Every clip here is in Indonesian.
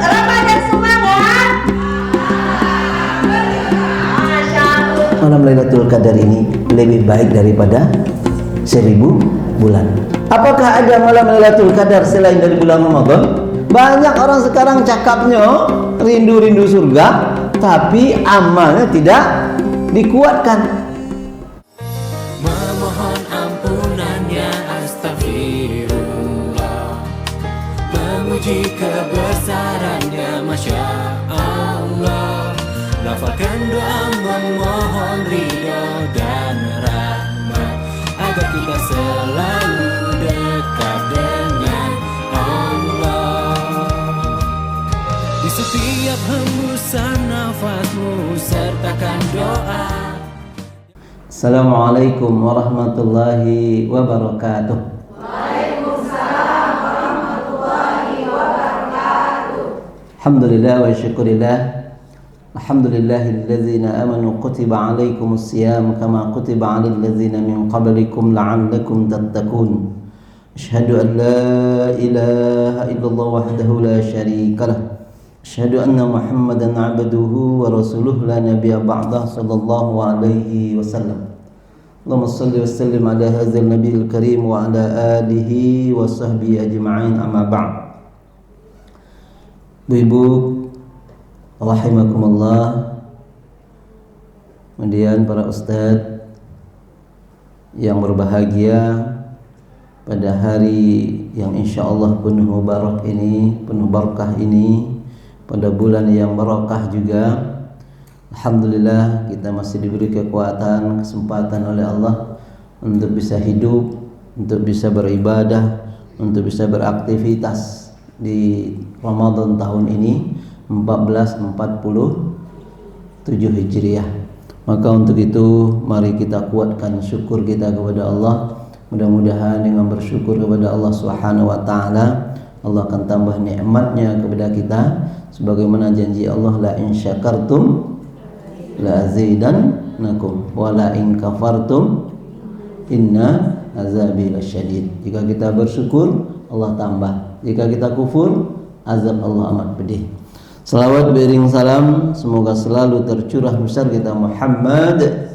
Ramadan semangat. Masya Allah. Malam Lailatul Qadar ini lebih baik daripada 1000 bulan. Apakah ada malam Lailatul Qadar selain dari bulan Ramadan? Banyak orang sekarang cakapnya rindu-rindu surga, tapi amalnya tidak dikuatkan. Memohon ampunannya astagfirullah, memuji kebesarannya masya Allah, lafalkan doa memohon ridho dan rahmat, agar kita selalu dekat dengan Allah. Di setiap hembusan nafasmu sertakan doa. Assalamualaikum warahmatullahi wabarakatuh. Waalaikumsalam warahmatullahi wabarakatuh. Alhamdulillah wa syukurillah. Alhamdulillahilladzina amanu kutiba alaikumus siyam kama kutiba alal ladzina min qablikum la'allakum tattaqun. Asyhadu an la ilaha illallah wahdahu la syarikalah. Asyhadu anna Muhammadan abduhu wa rasuluhu la nabiyya ba'dah sallallahu alaihi wasallam. Allahumma salli wa sallim ala hadzal nabiyil karim wa ala alihi wa sahbihi ajma'in, amma ba'd. Ibu rahimakumullah, kemudian para ustadz yang berbahagia pada hari yang insyaallah penuh mubarak ini, penuh barakah ini, pada bulan yang barakah juga. Alhamdulillah kita masih diberi kekuatan, kesempatan oleh Allah untuk bisa hidup, untuk bisa beribadah, untuk bisa beraktivitas di Ramadan tahun ini 1447 Hijriah. Maka untuk itu mari kita kuatkan syukur kita kepada Allah. Mudah-mudahan dengan bersyukur kepada Allah Subhanahu wa taala, Allah akan tambah nikmatnya kepada kita, sebagaimana janji Allah, la in syakartum la azidannakum wa la in kafartum inna azabi lasyadid. Jika kita bersyukur, Allah tambah. Jika kita kufur, azab Allah amat pedih. Salawat beriring salam semoga selalu tercurah besar kita Muhammad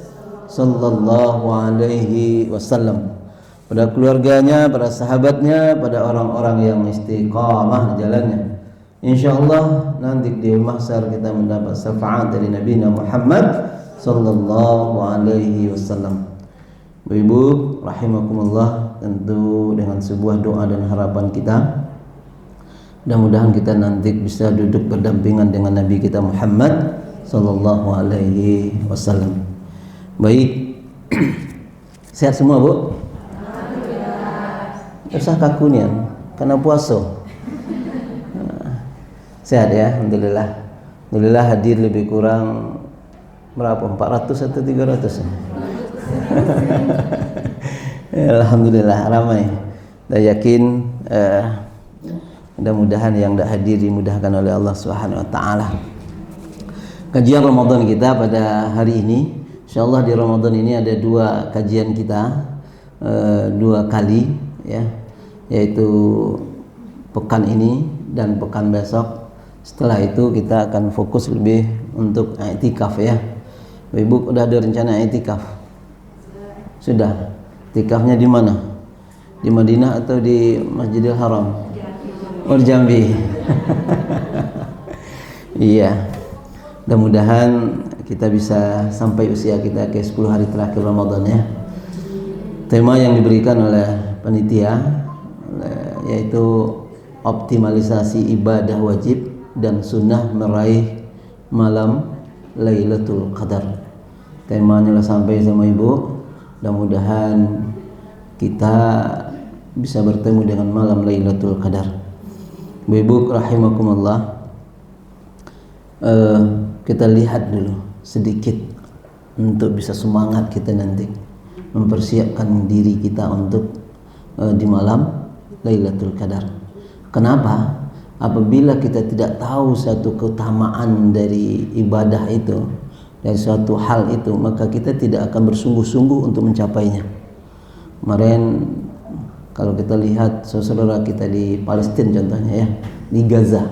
sallallahu alaihi wasallam, pada keluarganya, pada sahabatnya, pada orang-orang yang istiqamah jalannya. InsyaAllah nanti di mahsyar kita mendapat syafaat dari Nabi Muhammad sallallahu alaihi wasallam. Ibu rahimakumullah, tentu dengan sebuah doa dan harapan kita, mudah-mudahan kita nanti bisa duduk berdampingan dengan Nabi kita Muhammad sallallahu alaihi wasallam. Baik. Sehat semua, Bu? Usah kakunian karena puasa. Sehat ya, alhamdulillah. Alhamdulillah hadir lebih kurang berapa? 400 atau 300? Alhamdulillah ramai. Dan yakin mudah-mudahan yang tidak hadir dimudahkan oleh Allah Subhanahu wa taala. Kajian Ramadan kita pada hari ini, insyaallah di Ramadan ini ada 2 kajian kita, 2 kali ya, yaitu pekan ini dan pekan besok. Setelah itu kita akan fokus lebih untuk i'tikaf ya. Ibu udah ada rencana i'tikaf? Sudah. I'tikafnya di mana? Di Madinah atau di Masjidil Haram? Oh, di Jambi. Iya. Mudah-mudahan kita bisa sampai usia kita ke 10 hari terakhir Ramadan ya. Tema yang diberikan oleh panitia yaitu optimalisasi ibadah wajib dan sunnah meraih malam Lailatul Qadar. Temanya lah sampai sama Ibu. Mudah-mudahan kita bisa bertemu dengan malam Lailatul Qadar. Ibu rahimakumullah, kita lihat dulu sedikit untuk bisa semangat kita nanti mempersiapkan diri kita untuk di malam Lailatul Qadar. Kenapa? Apabila kita tidak tahu satu keutamaan dari ibadah itu, dari suatu hal itu, maka kita tidak akan bersungguh-sungguh untuk mencapainya. Kemarin Kalau kita lihat saudara kita di Palestina contohnya ya, di Gaza.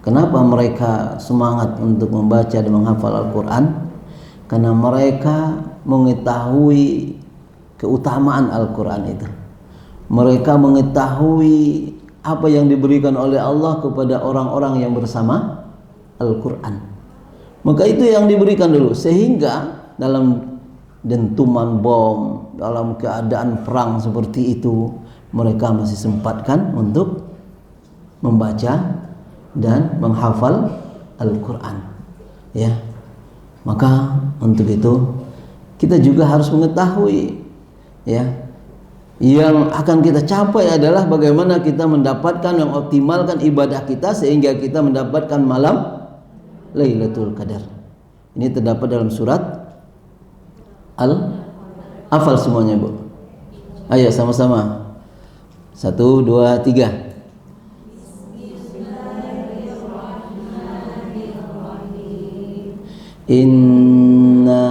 Kenapa mereka semangat untuk membaca dan menghafal Al-Quran? Karena mereka mengetahui keutamaan Al-Quran itu. Mereka mengetahui apa yang diberikan oleh Allah kepada orang-orang yang bersama Al-Quran. Maka itu yang diberikan dulu, sehingga dalam dentuman bom, dalam keadaan perang seperti itu, mereka masih sempatkan untuk membaca dan menghafal Al-Quran. Ya, maka untuk itu kita juga harus mengetahui, ya, yang akan kita capai adalah bagaimana kita mendapatkan, mengoptimalkan ibadah kita sehingga kita mendapatkan malam Lailatul Qadar. Ini terdapat dalam surat Al-Hafal semuanya, Bu. Ayo sama-sama. 1, 2, 3. Inna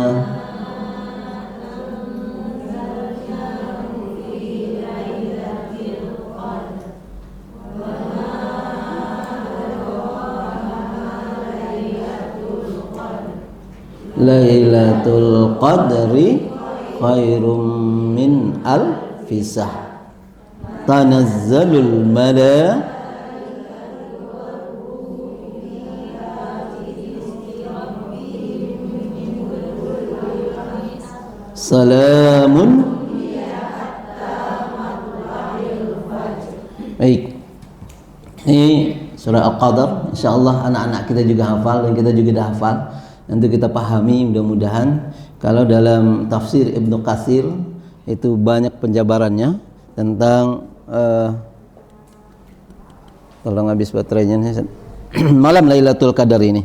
Lailatul Qadri khairum min alfi shahr. Tanazzalul malaikatu salamun. Baik, ini surah Al-Qadar. InsyaAllah anak-anak kita juga hafal dan kita juga dah hafal. Nanti kita pahami mudah-mudahan. Kalau dalam tafsir Ibnu Katsir itu banyak penjabarannya tentang tolong habis baterainya malam Lailatul Qadar ini.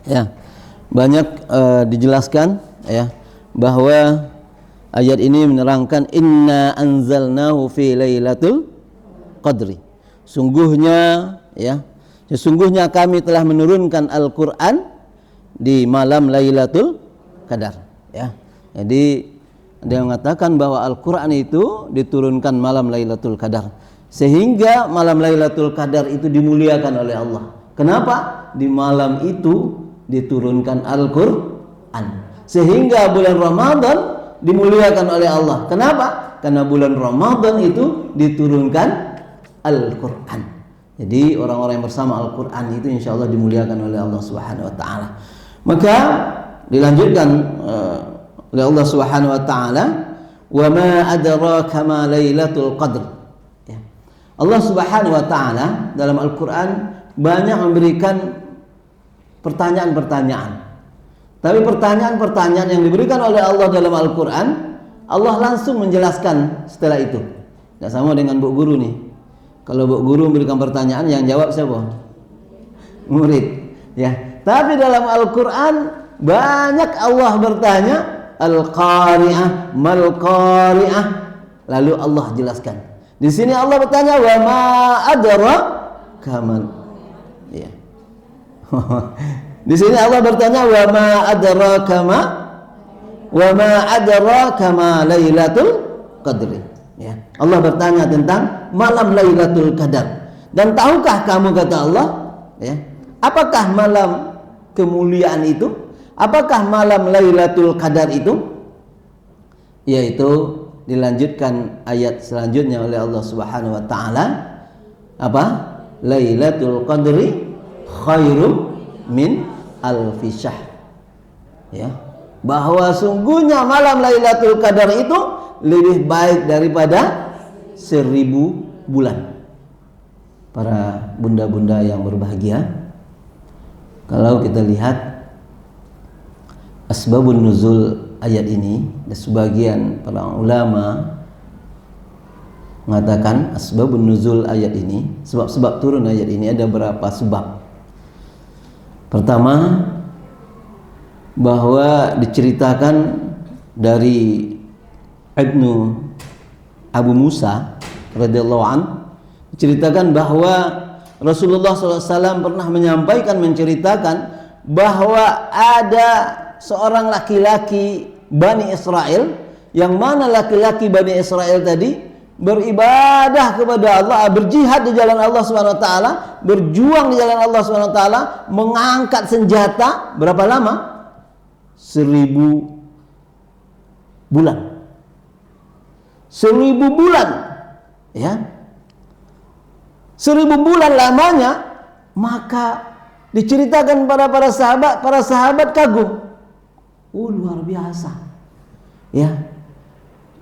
Ya, banyak dijelaskan ya bahwa ayat ini menerangkan inna anzalnahu fi Lailatul Qadri. Sesungguhnya kami telah menurunkan Al-Qur'an di malam Lailatul Qadar, ya. Jadi dia mengatakan bahwa Al-Qur'an itu diturunkan malam Lailatul Qadar, sehingga malam Lailatul Qadar itu dimuliakan oleh Allah. Kenapa? Di malam itu diturunkan Al-Qur'an, sehingga bulan Ramadan dimuliakan oleh Allah. Kenapa? Karena bulan Ramadan itu diturunkan Al-Qur'an. Jadi orang-orang yang bersama Al-Qur'an itu insya Allah dimuliakan oleh Allah Subhanahu wa taala. Maka dilanjutkan oleh Allah Subhanahu wa taala, "Wa ma adraka ma Lailatul Qadr." Ya. Allah Subhanahu wa taala dalam Al-Qur'an banyak memberikan pertanyaan-pertanyaan. Tapi pertanyaan-pertanyaan yang diberikan oleh Allah dalam Al-Qur'an, Allah langsung menjelaskan setelah itu. Tidak sama dengan Bu Guru nih. Kalau Bu Guru memberikan pertanyaan, yang jawab siapa? Murid. Ya. Tapi dalam Al-Quran banyak Allah bertanya, Al-Qari'ah, Mal-Qari'ah. Lalu Allah jelaskan. Di sini Allah bertanya, wa ma adraka mal. Ya. Di sini Allah bertanya, wa ma adraka ma Lailatul Qadri. Ya. Allah bertanya tentang malam Lailatul Qadar. Dan tahukah kamu, kata Allah, ya, apakah malam kemuliaan itu? Apakah malam Lailatul Qadar itu? Yaitu dilanjutkan ayat selanjutnya oleh Allah Subhanahu wa taala, apa? Lailatul Qadri khairum min alfi syahr. Ya, bahwa sungguhnya malam Lailatul Qadar itu lebih baik daripada 1000 bulan. Para bunda-bunda yang berbahagia, kalau kita lihat asbabun nuzul ayat ini, dan sebagian para ulama mengatakan asbabun nuzul ayat ini, sebab-sebab turun ayat ini ada berapa sebab. Pertama, bahwa diceritakan dari Ibnu Abu Musa radhiyallahu anhu, diceritakan bahwa Rasulullah SAW pernah menceritakan bahwa ada seorang laki-laki Bani Israel, yang mana laki-laki Bani Israel tadi beribadah kepada Allah, berjihad di jalan Allah Subhanahu wa taala, berjuang di jalan Allah Subhanahu wa taala, mengangkat senjata berapa lama? 1000 bulan. 1000 bulan. Ya. 1000 bulan lamanya, maka diceritakan pada para sahabat kagum. Oh, luar biasa. Ya.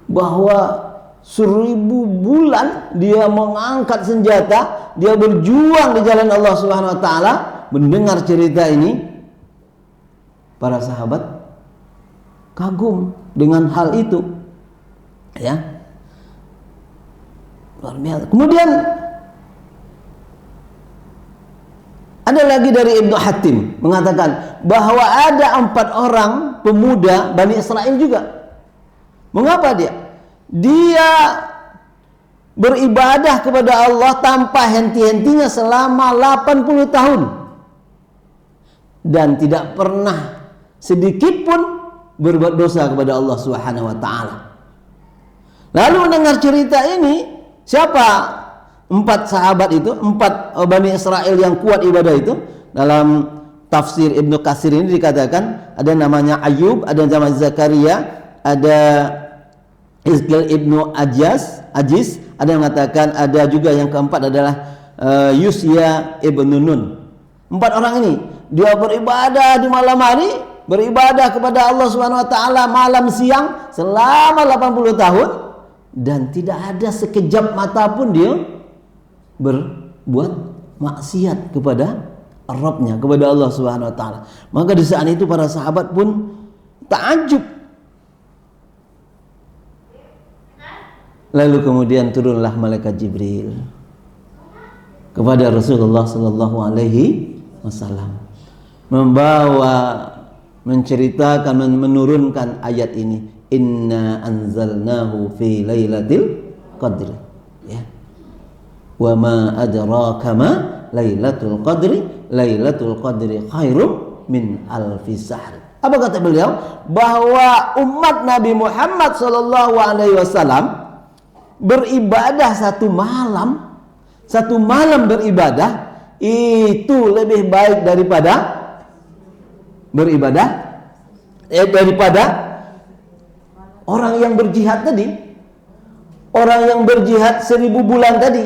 Bahwa 1000 bulan dia mengangkat senjata, dia berjuang di jalan Allah Subhanahu wa taala. Mendengar cerita ini, para sahabat kagum dengan hal itu. Ya. Luar biasa. Kemudian ada lagi dari Ibnu Hatim mengatakan bahwa ada 4 orang pemuda Bani Israel juga. Mengapa dia? Dia beribadah kepada Allah tanpa henti-hentinya selama 80 tahun. Dan tidak pernah sedikit pun berbuat dosa kepada Allah Subhanahu wa taala. Lalu mendengar cerita ini, siapa 4 sahabat itu, 4 Bani Israel yang kuat ibadah itu? Dalam tafsir Ibnu Katsir ini dikatakan ada namanya Ayub, ada namanya Zakaria, ada Hizqil ibnu Ajiz, ada yang mengatakan, ada juga yang keempat adalah Yusya ibnu Nun. 4 orang ini dia beribadah di malam hari, beribadah kepada Allah Subhanahu wa taala malam siang selama 80 tahun, dan tidak ada sekejap mata pun dia berbuat maksiat kepada Rabb-nya, kepada Allah Subhanahu wa taala. Maka di saat itu para sahabat pun takjub. Lalu kemudian turunlah malaikat Jibril kepada Rasulullah sallallahu alaihi wasallam, menceritakan, menurunkan ayat ini, inna anzalnahu fi lailatul qadr, ya. Wa ma adraka ma lailatul qadri khairum min alfi sahr. Apa kata beliau? Bahwa umat Nabi Muhammad sallallahu alaihi wasallam beribadah satu malam beribadah itu lebih baik daripada daripada orang yang berjihad tadi, orang yang berjihad 1000 bulan tadi,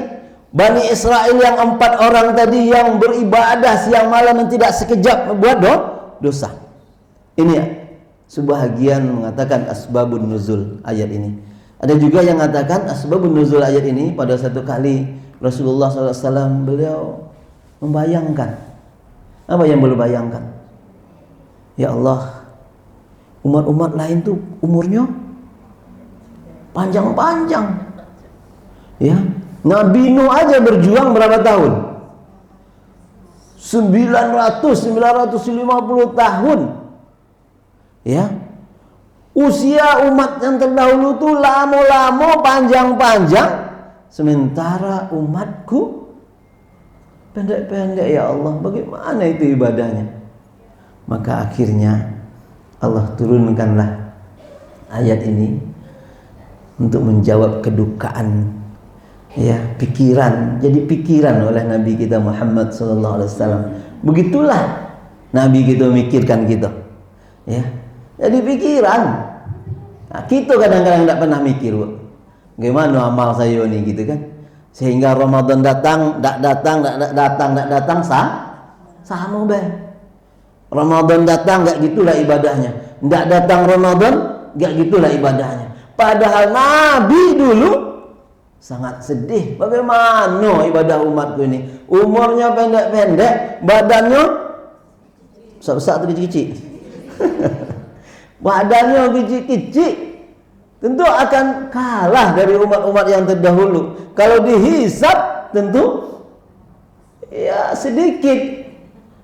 Bani Israel yang 4 orang tadi yang beribadah siang malam yang tidak sekejap membuat dosa. Ini ya, sebahagian mengatakan asbabun nuzul ayat ini. Ada juga yang mengatakan asbabun nuzul ayat ini, pada satu kali Rasulullah SAW beliau membayangkan. Apa yang beliau bayangkan? Ya Allah, umat-umat lain tuh umurnya panjang-panjang. Ya, Nabi Nuh aja berjuang berapa tahun? 950 tahun. Ya. Usia umat yang terdahulu tuh lama-lama, panjang-panjang, sementara umatku pendek-pendek. Ya Allah, bagaimana itu ibadahnya? Maka akhirnya Allah turunkanlah ayat ini untuk menjawab kedukaan, ya, pikiran. Jadi pikiran oleh Nabi kita Muhammad SAW. Begitulah Nabi kita mikirkan gitu, ya. Jadi pikiran. Nah, kita kadang-kadang tidak pernah mikir, gimana amal saya ini, gitu kan? Sehingga Ramadan datang, sama be. Ramadan datang, nggak gitulah ibadahnya. Nggak datang Ramadan, nggak gitulah ibadahnya. Padahal Nabi dulu sangat sedih. Bagaimana ibadah umatku ini? Umurnya pendek-pendek, badannya besar-besar atau kecil-kecil. Badannya kecil-kecil, tentu akan kalah dari umat-umat yang terdahulu. Kalau dihisab tentu ya sedikit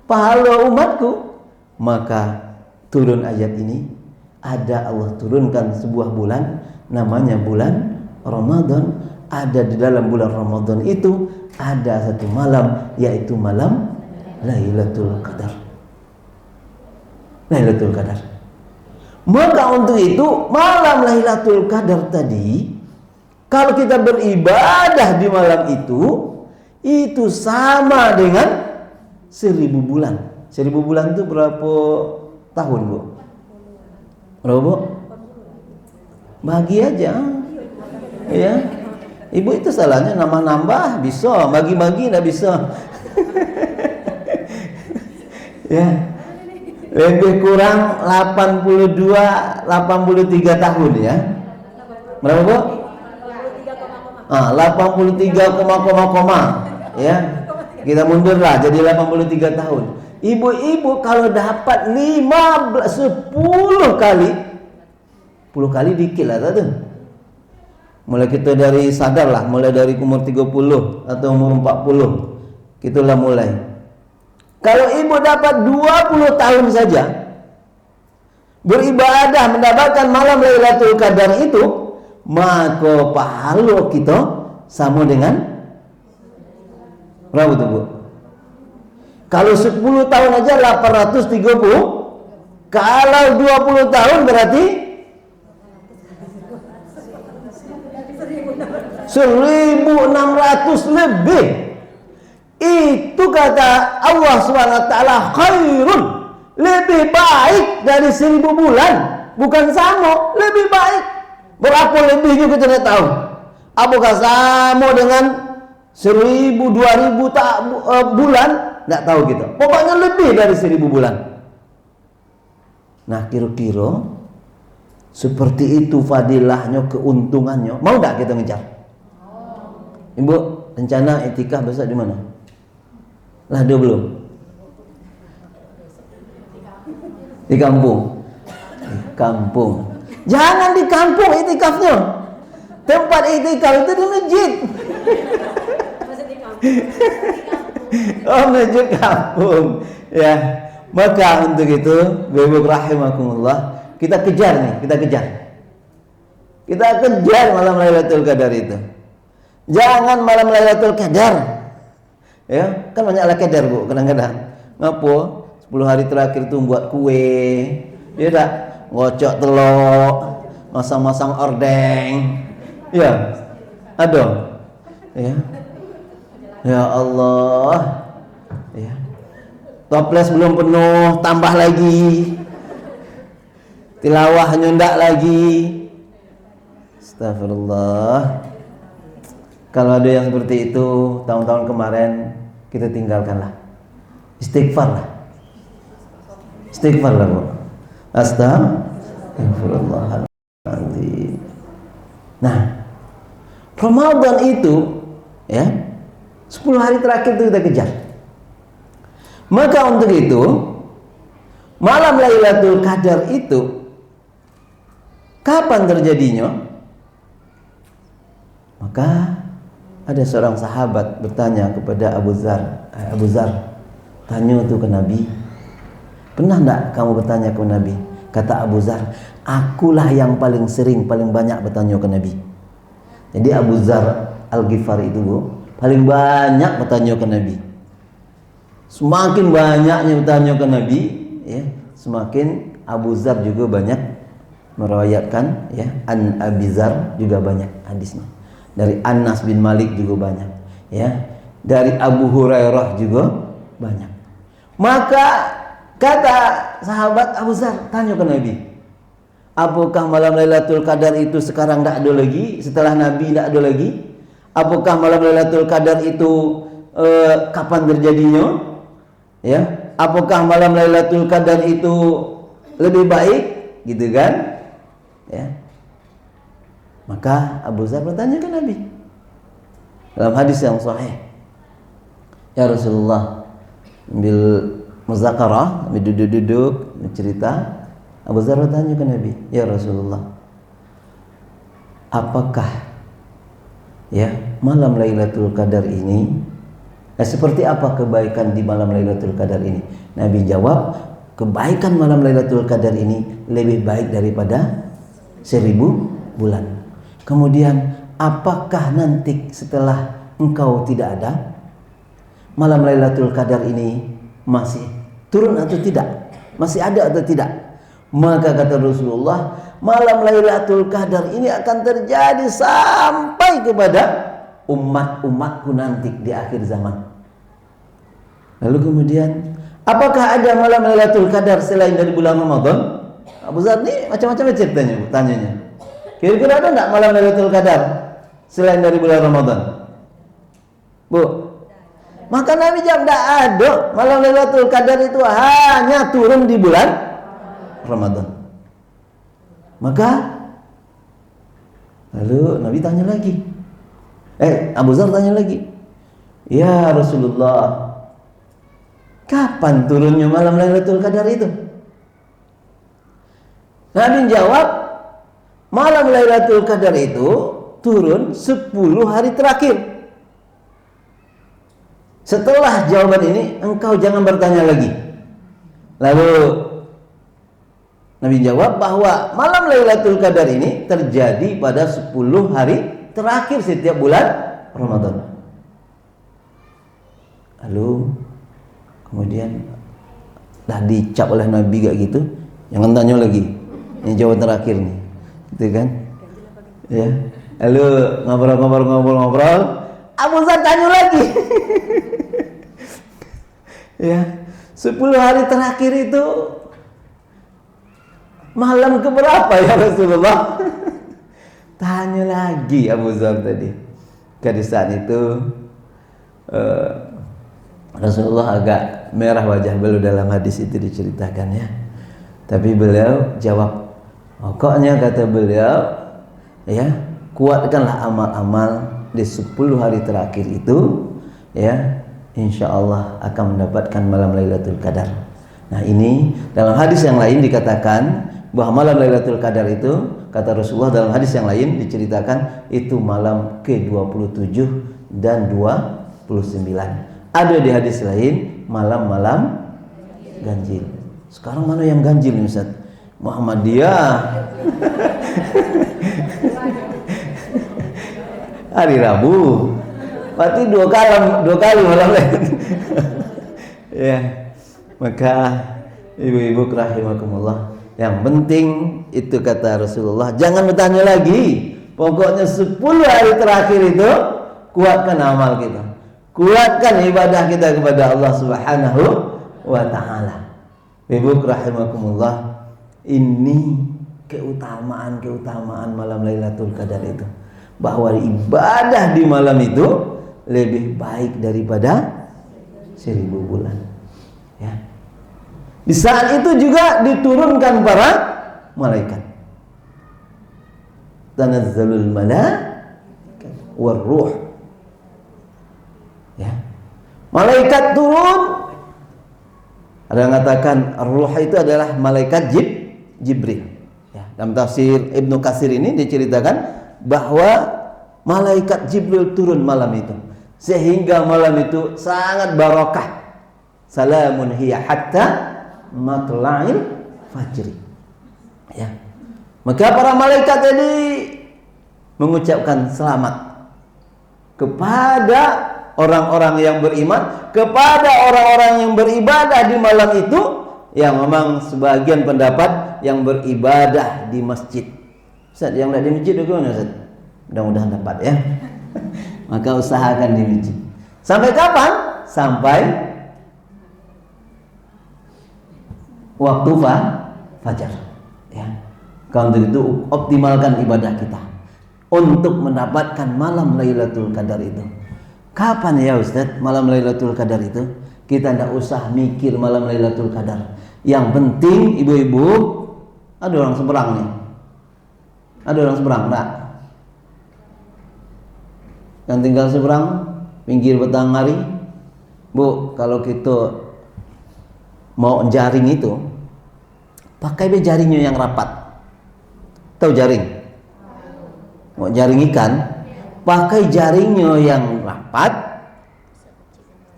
pahala umatku. Maka turun ayat ini, ada Allah turunkan sebuah bulan, namanya bulan Ramadan. Ada di dalam bulan Ramadan itu ada satu malam, yaitu malam Lailatul Qadar. Lailatul Qadar. Maka untuk itu malam Lailatul Qadar tadi, Kalau kita beribadah di malam itu sama dengan 1000 bulan. 1000 bulan itu berapa tahun, Bu? Berapa, Bu? Bagi aja. Ya. Ibu itu salahnya nambah-nambah bisa, bagi-bagi enggak bisa. Ya. Lebih kurang 83 tahun ya. Berapa, Bu? 83, ya. Kita mundurlah jadi 83 tahun. Ibu-ibu kalau dapat 10 kali 10 kali dikit lah tuh. Mulai kita dari sadar lah, mulai dari umur 30 atau umur 40. Gitulah mulai. Kalau ibu dapat 20 tahun saja beribadah mendapatkan malam Lailatul Qadar itu, maka pahala kita sama dengan berapa tuh, Bu? Kalau 10 tahun aja 830. Kalau 20 tahun berarti 1600 lebih. Itu kata Allah SWT khairun, lebih baik dari 1000 bulan. Bukan sama, lebih baik. Berapa lebihnya kita tidak tahu. Apakah sama dengan 1000, 2000 bulan? Tidak tahu kita. Pokoknya lebih dari 1000 bulan. Nah, kira-kira seperti itu fadilahnya, keuntungannya. Mau tidak kita ngejar? Ibu, rencana itikaf besok di mana? Lah, dia belum? Di kampung. Di kampung. Jangan di kampung itikafnya. Tempat itikaf itu di masjid. Oh, masjid kampung. Ya. Maka untuk itu, Bapak rahimakumullah, kita kejar nih, kita kejar. Kita kejar malam Lailatul Qadar itu. Jangan malam Lailatul Qadar. Ya, kan banyak lah qadar, Bu, kadang-kadang. Ngapo? 10 hari terakhir itu buat kue. Ya tak? Ngocok telur, masang-masang ordeng. Ya. Ada. Ya. Ya Allah. Ya. Toples belum penuh, tambah lagi. Tilawah nyundak lagi. Astagfirullah. Kalau ada yang seperti itu tahun-tahun kemarin, kita tinggalkanlah. Istighfar lah. Istighfar lah, Bu. Astagfirullahaladzim. Nah, Ramadan itu ya 10 hari terakhir itu kita kejar. Maka untuk itu malam Lailatul Qadar itu kapan terjadinya? Maka ada seorang sahabat bertanya kepada Abu Dzar, tanya itu ke Nabi, pernah enggak kamu bertanya ke Nabi? Kata Abu Dzar, akulah yang paling sering, paling banyak bertanya ke Nabi. Jadi Abu Dzar Al-Ghifari itu, Bu, paling banyak bertanya ke Nabi. Semakin banyaknya bertanya ke Nabi, ya, semakin Abu Dzar juga banyak meriwayatkan, ya, An Abi Dzar juga banyak hadisnya. Dari Anas bin Malik juga banyak, ya. Dari Abu Hurairah juga banyak. Maka kata sahabat Abu Dzar tanya ke Nabi, apakah malam Lailatul Qadar itu sekarang tidak ada lagi? Setelah Nabi tidak ada lagi? Apakah malam Lailatul Qadar itu kapan terjadinya? Ya, apakah malam Lailatul Qadar itu lebih baik? Gitu kan? Ya. Maka Abu Dzar bertanya ke Nabi dalam hadis yang sahih, ya Rasulullah, ambil muzakarah, ambil duduk-duduk bercerita. Abu Dzar bertanya ke Nabi, ya Rasulullah, apakah ya malam Lailatul Qadar ini, seperti apa kebaikan di malam Lailatul Qadar ini? Nabi jawab, kebaikan malam Lailatul Qadar ini lebih baik daripada 1000 bulan. Kemudian, apakah nanti setelah engkau tidak ada, malam Lailatul Qadar ini masih turun atau tidak? Masih ada atau tidak? Maka kata Rasulullah, malam Lailatul Qadar ini akan terjadi sampai kepada umat-umatku nanti di akhir zaman. Lalu kemudian, apakah ada malam Lailatul Qadar selain dari bulan Ramadan? Abu Zar ini macam-macam ceritanya, tanyanya. Kira-kira ada enggak malam Lailatul Qadar selain dari bulan Ramadan? Bu, maka Nabi jawab tidak ada. Malam Lailatul Qadar itu hanya turun di bulan Ramadan. Maka lalu Nabi tanya lagi. Abu Zar tanya lagi. Ya Rasulullah, kapan turunnya malam Lailatul Qadar itu? Nabi jawab, malam Lailatul Qadar itu turun 10 hari terakhir. Setelah jawaban ini, engkau jangan bertanya lagi. Lalu Nabi jawab bahwa malam Lailatul Qadar ini terjadi pada 10 hari terakhir setiap bulan Ramadan. Lalu kemudian dah dicap oleh Nabi kayak gitu, jangan tanya lagi. Ini jawaban terakhir nih. Gitu kan? Ya. Lalu ngobrol. Abu Zar tanya lagi. Ya. 10 hari terakhir itu malam keberapa ya Rasulullah? Tanya lagi Abu Zar tadi. Di saat itu Rasulullah agak merah wajah beliau dalam hadis itu diceritakan ya. Tapi beliau jawab, pokoknya kata beliau, ya, kuatkanlah amal-amal di 10 hari terakhir itu, ya, insya Allah akan mendapatkan malam Lailatul Qadar. Nah ini dalam hadis yang lain dikatakan bahwa malam Lailatul Qadar itu, kata Rasulullah dalam hadis yang lain diceritakan itu malam ke-27 dan 29. Ada di hadis lain malam-malam ganjil. Sekarang mana yang ganjil nih Ustaz? Muhammadiyah. Hari Rabu. Berarti dua kali malam lain. Ya. Maka ibu-ibu rahimakumullah, yang penting itu kata Rasulullah, jangan bertanya lagi. Pokoknya 10 hari terakhir itu kuatkan amal kita. Kuatkan ibadah kita kepada Allah Subhanahu wa taala. Ibu rahimakumullah, ini keutamaan malam Lailatul Qadar itu, bahwa ibadah di malam itu lebih baik daripada 1000 bulan. Ya. Di saat itu juga diturunkan para malaikat. Tanazzalul malaikat war ruh. Ya. Malaikat turun. Ada yang mengatakan ruh itu adalah malaikat Jibril. Ya. Dalam tafsir Ibnu Katsir ini diceritakan bahwa malaikat Jibril turun malam itu, sehingga malam itu sangat barokah. Salamun hiya hatta matla'il fajri. Ya. Maka para malaikat tadi mengucapkan selamat kepada orang-orang yang beriman, kepada orang-orang yang beribadah di malam itu, yang memang sebagian pendapat yang beribadah di masjid. Ustaz, yang tidak di masjid bagaimana Ustaz? Mudah-mudahan dapat ya. Maka usahakan di masjid. Sampai kapan? Sampai waktu fajar. Ya. Kalau untuk itu optimalkan ibadah kita untuk mendapatkan malam Lailatul Qadar itu. Kapan ya Ustaz malam Lailatul Qadar itu? Kita tidak usah mikir malam Lailatul Qadar. Yang penting ibu-ibu, ada orang seberang nih. Ada orang seberang enggak? Yang tinggal seberang pinggir Batanghari. Bu, kalau kita mau jaring itu, pakai jaringnya yang rapat. Tahu jaring? Mau jaring ikan, pakai jaringnya yang rapat,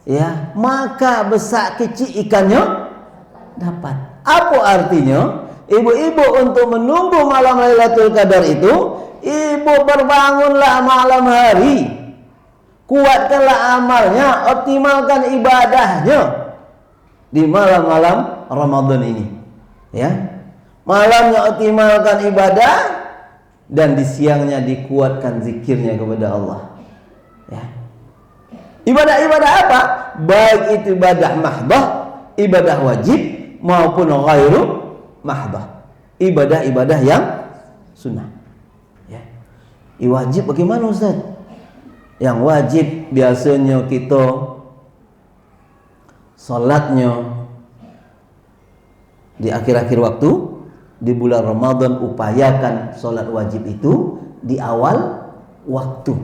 ya, maka besar kecil ikannya dapat. Apa artinya? Ibu-ibu untuk menunggu malam Lailatul Qadar itu, ibu berbangunlah malam hari, kuatkanlah amalnya, optimalkan ibadahnya di malam-malam Ramadan ini, ya. malamnya optimalkan ibadah, dan di siangnya dikuatkan zikirnya kepada Allah. Ya. Ibadah-ibadah apa? Baik itu ibadah mahdah, ibadah wajib, maupun ghairu mahdah, ibadah-ibadah yang sunnah. Ya. Wajib bagaimana Ustaz? Yang wajib biasanya kita salatnya di akhir-akhir waktu, di bulan Ramadan upayakan salat wajib itu di awal waktu.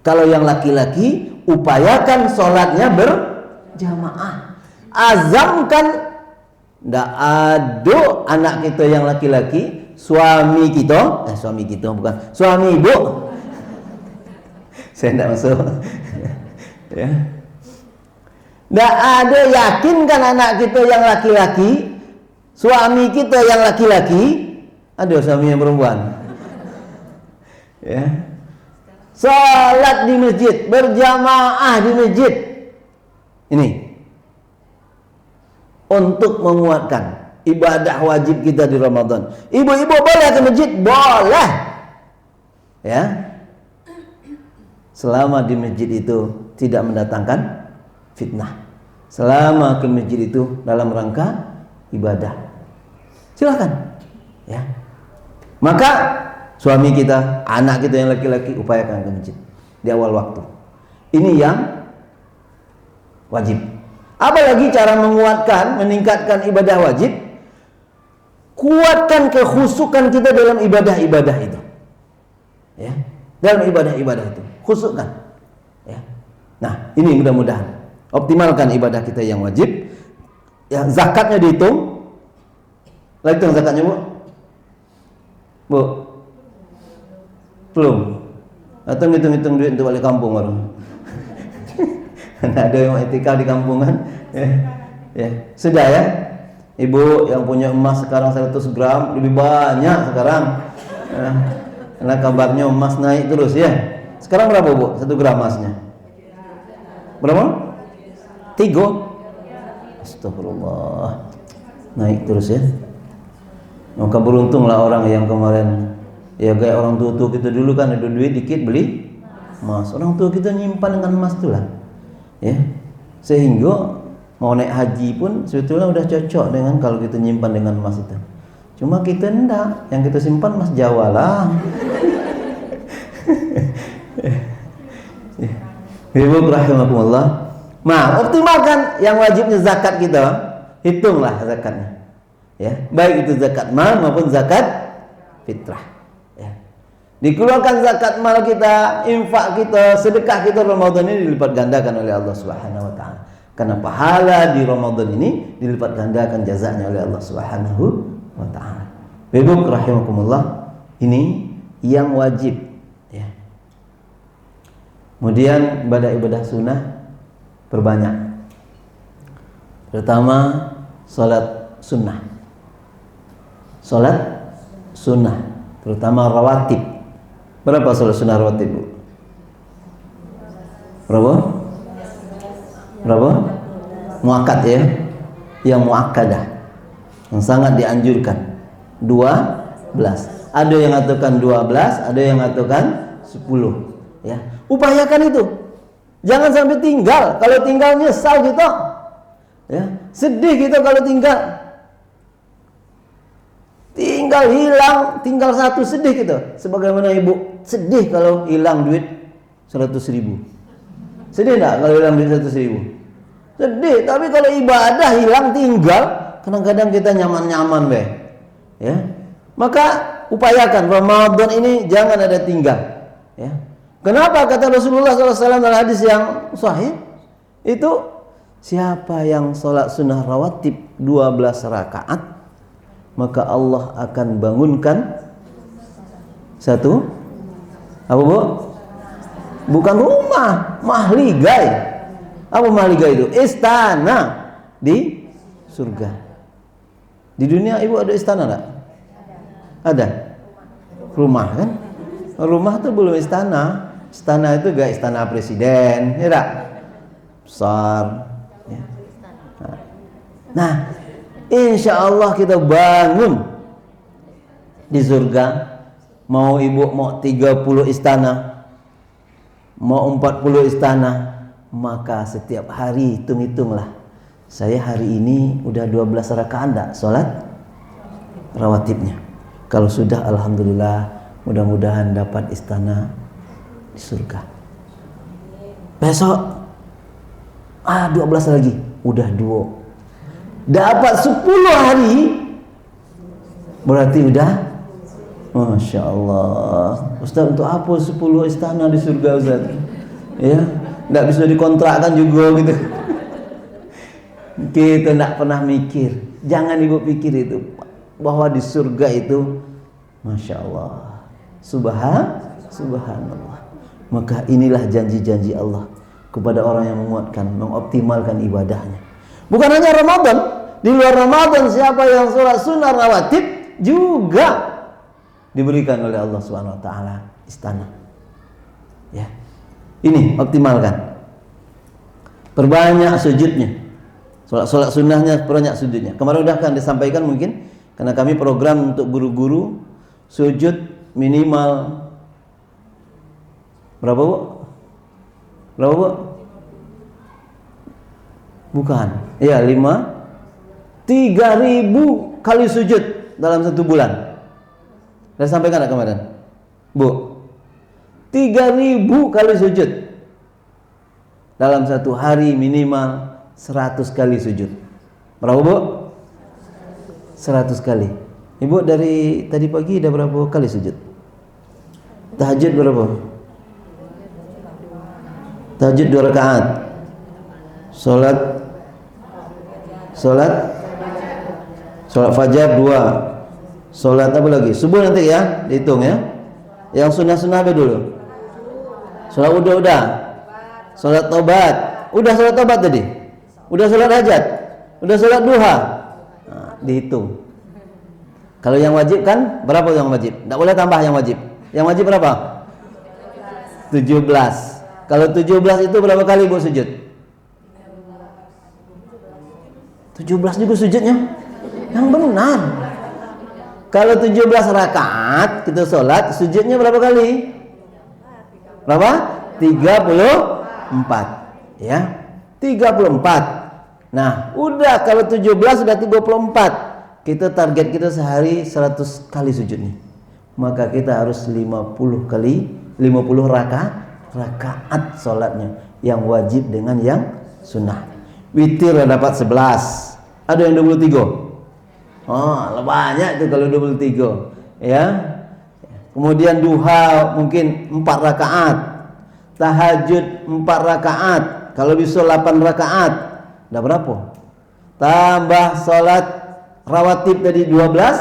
Kalau yang laki-laki upayakan salatnya berjamaah. Azamkan, ndak ada anak kita yang laki-laki, suami kita bukan, suami ibu. Saya tidak masuk. Ya. Ndak ada, yakinkan anak kita yang laki-laki, suami kita yang laki-laki, ada suami yang perempuan. Ya. Salat di masjid, berjamaah di masjid. Ini untuk menguatkan ibadah wajib kita di Ramadan. Ibu-ibu boleh ke masjid? Boleh. Ya. Selama di masjid itu tidak mendatangkan fitnah. Selama ke masjid itu dalam rangka ibadah, silakan. Ya. Maka suami kita, anak kita yang laki-laki upayakan ke masjid di awal waktu. Ini yang wajib. Apalagi cara menguatkan, meningkatkan ibadah wajib, kuatkan kekhusukan kita dalam ibadah-ibadah itu. Ya, dalam ibadah-ibadah itu, khusukkan. Ya. Nah, ini mudah-mudahan optimalkan ibadah kita yang wajib. Ya, zakatnya dihitung. Lagi hitung zakatnya, Bu? Bu? Belum? Atau ngitung-ngitung duit untuk balik kampung baru? Ada yang etika di kampungan. Ya. Sudah ya. Ibu yang punya emas sekarang 100 gram lebih banyak sekarang. Karena kabarnya emas naik terus ya. Sekarang berapa, Bu? 1 gram emasnya? Berapa? 3. Astagfirullah. Naik terus ya. Maka beruntunglah orang yang kemarin, ya kayak orang tua kita dulu kan ada duit dikit beli emas. Orang tua kita nyimpan dengan emas itulah. Ya. Sehingga mau naik haji pun sebetulnya udah cocok dengan kalau kita nyimpan dengan emas itu. Cuma kita enggak, yang kita simpan emas Jawa lah. Ibu rahimakumullah. Nah, optimalkan yang wajibnya zakat kita, hitunglah zakatnya. Ya, baik itu zakat mal maupun zakat fitrah. Ya. Dikeluarkan zakat mal kita, infak kita, sedekah kita Ramadan ini dilipat gandakan oleh Allah Subhanahu wa taala. Karena pahala di Ramadan ini dilipat gandakan jazanya oleh Allah Subhanahu wa taala. Ibu rahimakumullah, ini yang wajib ya. Kemudian ibadah-ibadah sunnah berbanyak. Pertama, salat sunnah. Salat sunnah, terutama rawatib. Berapa salat sunnah rawatib, Bu? Berapa? Berapa? Muakkad ya. Yang muakkadah, yang sangat dianjurkan 12. Ada yang mengatakan 12, ada yang mengatakan 10 ya. Upayakan itu. Jangan sampai tinggal. Kalau tinggal nyesal kita. Ya, sedih kita kalau tinggal. Tinggal hilang, tinggal satu sedih kita. Sebagaimana ibu sedih kalau hilang duit 100.000. Sedih enggak kalau hilang duit 100.000? Sedih. Tapi kalau ibadah hilang tinggal, kadang-kadang kita nyaman-nyaman be. Ya. Maka upayakan Ramadan ini jangan ada tinggal. Ya. Kenapa kata Rasulullah SAW dalam hadis yang sahih itu, siapa yang sholat sunnah rawatib 12 rakaat, maka Allah akan bangunkan satu apa, Bu? Bukan rumah, mahligai. Apa mahligai itu? Istana di surga. Di dunia ibu ada istana enggak? Ada. Rumah kan? Rumah itu belum istana. Istana itu gak istana presiden, ya enggak? Besar. Ya. Nah, insya Allah kita bangun di surga. Mau ibu mau 30 istana, mau 40 istana, maka setiap hari hitung-hitunglah. Saya hari ini udah 12 rakaat enggak sholat rawatibnya. Kalau sudah, alhamdulillah, mudah-mudahan dapat istana di surga. Besok 12 lagi, udah 2. Dapat 10 hari, berarti udah, Masya Allah. Ustaz, untuk apa 10 istana di surga, Ustaz? Ya, nggak bisa dikontrakkan juga gitu. Kita nggak pernah mikir. Jangan ibu pikir itu, bahwa di surga itu, Masya Allah, Subhanallah. Maka inilah janji-janji Allah kepada orang yang menguatkan, mengoptimalkan ibadahnya. Bukan hanya Ramadan, di luar Ramadan siapa yang sholat sunnah rawatib juga diberikan oleh Allah Subhanahu wa taala istana. Ya. Ini optimalkan. Perbanyak sujudnya. Salat sunnahnya perbanyak sujudnya. Kemarin udah kan disampaikan mungkin karena kami program untuk guru-guru sujud minimal berapa, Bu? Berapa, Bu? Bukan. Iya, 3.000 kali sujud dalam 1 bulan. Saya sampaikan enggak kemarin? Bu, 3.000 kali sujud dalam 1 hari, minimal 100 kali sujud. Berapa, Bu? 100 kali. Ibu dari tadi pagi udah berapa kali sujud? Tahajud berapa? Tahajud 2 rakaat. Salat fajar 2. Salat apa lagi? Subuh nanti ya, dihitung ya. Yang sunnah-sunnah apa dulu? Salat wudhu udah. Salat taubat. Udah salat taubat tadi. Udah salat hajat. Udah salat duha. Nah, dihitung. Kalau yang wajib kan berapa yang wajib? Enggak boleh tambah yang wajib. Yang wajib berapa? 17. Kalau 17 itu berapa kali Bu sujud? 17 juga sujudnya. Yang benar. Kalau 17 rakaat kita sholat, sujudnya berapa kali? Berapa? 34. Ya. 34. Nah, udah kalau 17 sudah 34. Kita target kita sehari 100 kali sujud nih. Maka kita harus 50 rakaat sholatnya, yang wajib dengan yang sunnah. Witir dapat 11. Ada yang 23. Oh, banyak itu kalau 23. Ya. Kemudian duha mungkin 4 rakaat. Tahajud 4 rakaat. Kalau bisa 8 rakaat. Dah berapa? Tambah salat rawatib tadi 12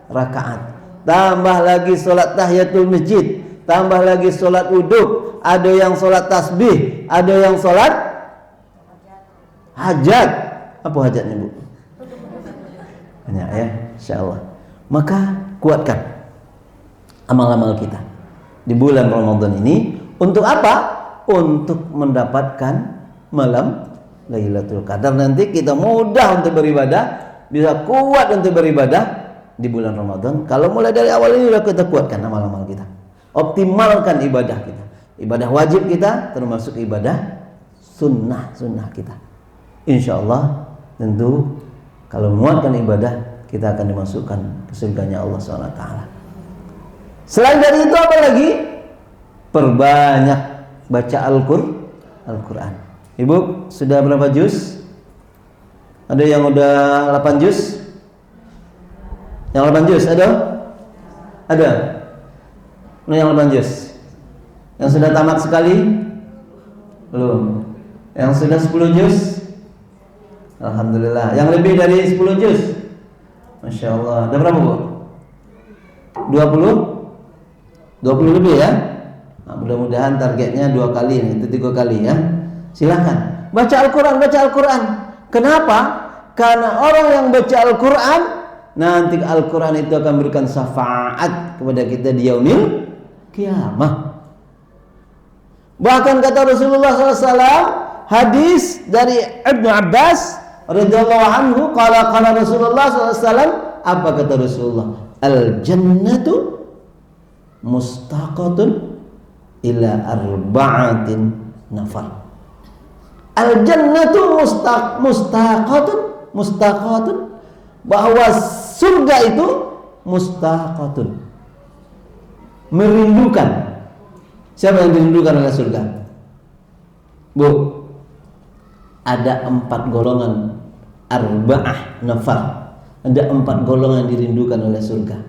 rakaat. Tambah lagi salat tahiyatul masjid. Tambah lagi salat wudhu. Ada yang salat tasbih, ada yang salat hajat. Apa hajatnya, Bu? Banyak ya, insyaallah. Maka kuatkan amal-amal kita di bulan Ramadan ini. Untuk apa? Untuk mendapatkan malam Lailatul Qadar. Nanti kita mudah untuk beribadah, bisa kuat untuk beribadah di bulan Ramadan. Kalau mulai dari awal ini sudah kita kuatkan amal-amal kita, optimalkan ibadah kita, ibadah wajib kita, termasuk ibadah sunnah kita. Insyaallah tentu kalau menguatkan ibadah, kita akan dimasukkan ke surganya Allah SWT. Selain dari itu apa lagi? Perbanyak baca Al-Quran. Ibu sudah berapa juz? Ada yang udah 8 juz? Yang 8 juz ada? Ada? Mana yang 8 juz? Yang sudah tamat sekali? Belum. Yang sudah 10 juz? Alhamdulillah. Yang lebih dari 10 juz? Masya Allah. Ada berapa, Bu? 20 lebih ya? Nah, mudah-mudahan targetnya 2 kali, itu 3 kali ya. Silahkan baca Al-Quran. Kenapa? Karena orang yang baca Al-Quran, nanti Al-Quran itu akan berikan syafaat kepada kita di yaumil kiamah. Bahkan kata Rasulullah SAW, hadis dari Ibnu Abbas radhiyallahu anhu, qala Rasulullah SAW, apa kata Rasulullah? al-jannatu mustaqatun ila arba'atin nafar. Al-jannatu mustaqatun, bahwa surga itu mustaqatun, merindukan. Siapa yang dirindukan oleh surga? Bu, ada 4 golongan, arba'ah nafar. Ada 4 golongan yang dirindukan oleh surga.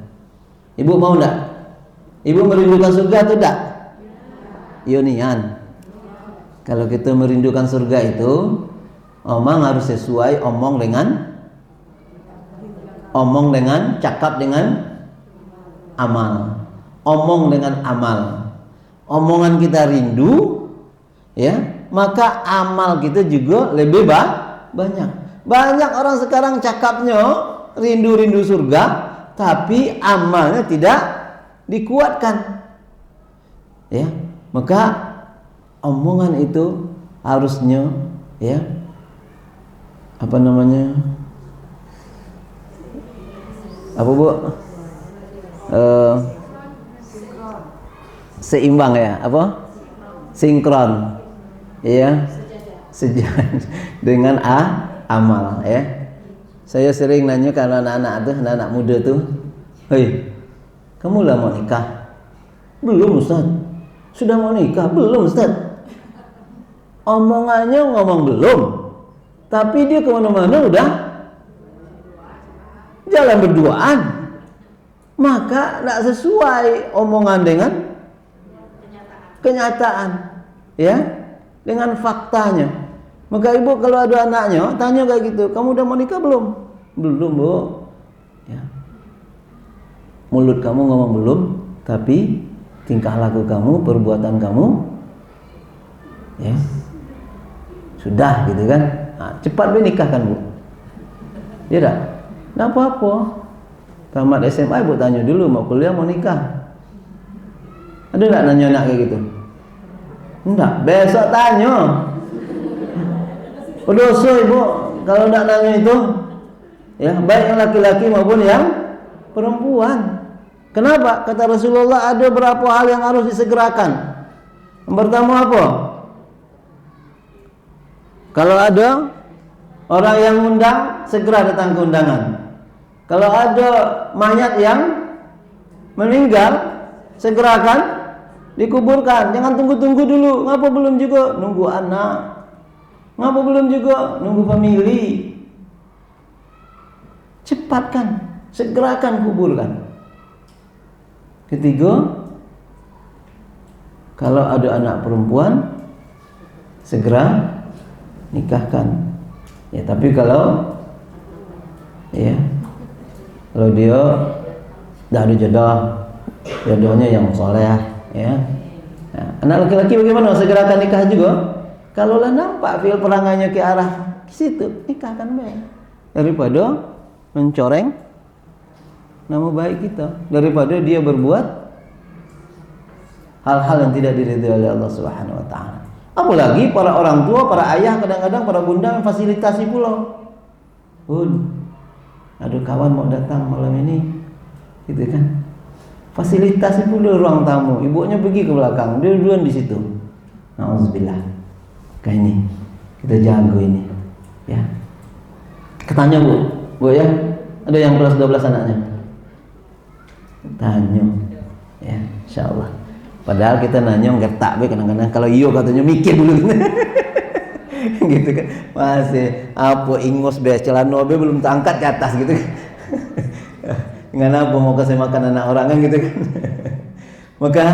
Ibu mau enggak? Ibu merindukan surga atau enggak? Yonian. Kalau kita merindukan surga itu, omong harus sesuai omong dengan cakap dengan amal. Omong dengan amal. Omongan kita rindu, ya, maka amal kita juga lebih banyak. Banyak orang sekarang cakapnya rindu surga, tapi amalnya tidak dikuatkan. Ya, maka omongan itu harusnya, ya, apa namanya? Apa Bu? Seimbang ya, apa? Sinkron, ya, sejalan dengan amal, ya. Saya sering nanya kalau anak-anak muda tuh, hei, kamu lah mau nikah? Belum Ustaz. Sudah mau nikah? Belum Ustaz. Omongannya ngomong belum, tapi dia kemana-mana udah jalan berduaan. Maka tidak sesuai omongan dengan kenyataan, ya, dengan faktanya. Maka ibu kalau ada anaknya tanya kayak gitu, kamu udah mau nikah belum? Belum Bu. Ya. Mulut kamu ngomong belum, tapi tingkah laku kamu, perbuatan kamu, ya, sudah gitu kan. Nah, cepat nikah kan Bu. Ya tak? Tidak apa-apa. Tamat SMA ibu tanya dulu mau kuliah mau nikah. Ada nggak nanya anak kayak gitu? Enggak, besok tanya. Dosa ibu kalau enggak nanya itu, ya, baik yang laki-laki maupun yang perempuan. Kenapa? Kata Rasulullah ada beberapa hal yang harus disegerakan. Yang pertama apa? Kalau ada orang yang undang, segera datang ke undangan. Kalau ada mayat yang meninggal, segerakan dikuburkan. Jangan tunggu-tunggu dulu. Ngapa belum juga? Nunggu anak. Ngapa belum juga? Nunggu famili. Cepatkan, segerakan kuburkan. Ketiga, kalau ada anak perempuan, segera nikahkan. Ya, tapi kalau, ya, kalau dia dah ada jodohnya yang soleh, ya. Nah, anak laki-laki bagaimana? Segerakan nikah juga. Kalau lah nampak fil perangainya ke arah situ, nikahkan baik. Daripada mencoreng nama baik kita, daripada dia berbuat hal-hal yang tidak diridhoi oleh Allah Subhanahu wa taala. Apalagi para orang tua, para ayah, kadang-kadang para bunda memfasilitasi pula. Bun, ada kawan mau datang malam ini, gitu kan? Fasilitasi pula ruang tamu. Ibunya pergi ke belakang, dia duluan di situ. Nauzubillah. Kayak ini, kita jago ini, ya. Ketanya Bu ya, ada yang beras 12 anaknya. Tanya, ya, insyaallah. Padahal kita nanya ngertak be kadang-kadang. Kalau iyo katanya mikir dulu, gitu kan. Masih apa ingos be celana be belum terangkat ke atas gitu. Dengan apa mau kasih makan anak orang kan gitu kan. Maka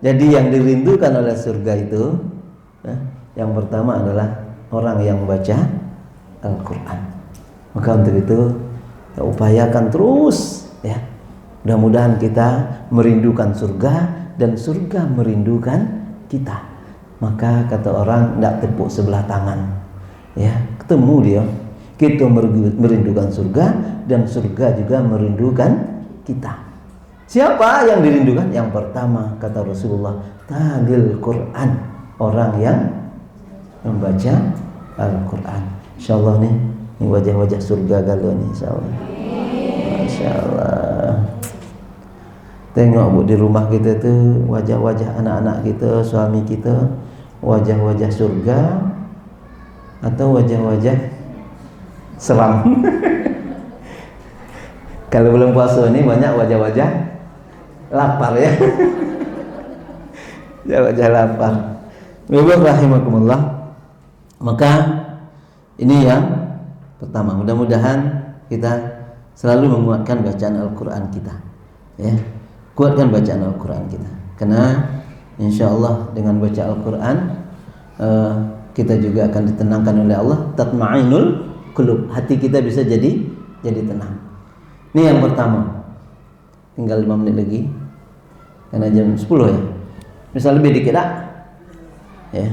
jadi yang dirindukan oleh surga itu, yang pertama adalah orang yang baca Al-Quran. Maka untuk itu kita upayakan terus, ya. Mudah-mudahan kita merindukan surga dan surga merindukan kita. Maka kata orang tidak tepuk sebelah tangan, ya, ketemu dia. Kita merindukan surga dan surga juga merindukan kita. Siapa yang dirindukan? Yang pertama kata Rasulullah, talil Quran, orang yang membaca Al-Quran. InsyaAllah nih, ini wajah-wajah surga galau nih, InsyaAllah. InsyaAllah. Tengok Bu, di rumah kita tuh wajah-wajah anak-anak kita, suami kita, wajah-wajah surga atau wajah-wajah seram. Kalau belum puasa ini banyak wajah-wajah lapar ya. Wajah lapar. Ibu rahimakumullah. Maka ini yang pertama, mudah-mudahan kita selalu menguatkan bacaan Al-Quran kita, ya. Kuatkan bacaan Al-Quran kita, karena insya Allah dengan baca Al-Quran kita juga akan ditenangkan oleh Allah. Tatma'inul qulub, hati kita bisa jadi tenang. Ini yang pertama. Tinggal 5 menit lagi, karena jam 10 ya. Misal lebih dikit tak? Ya.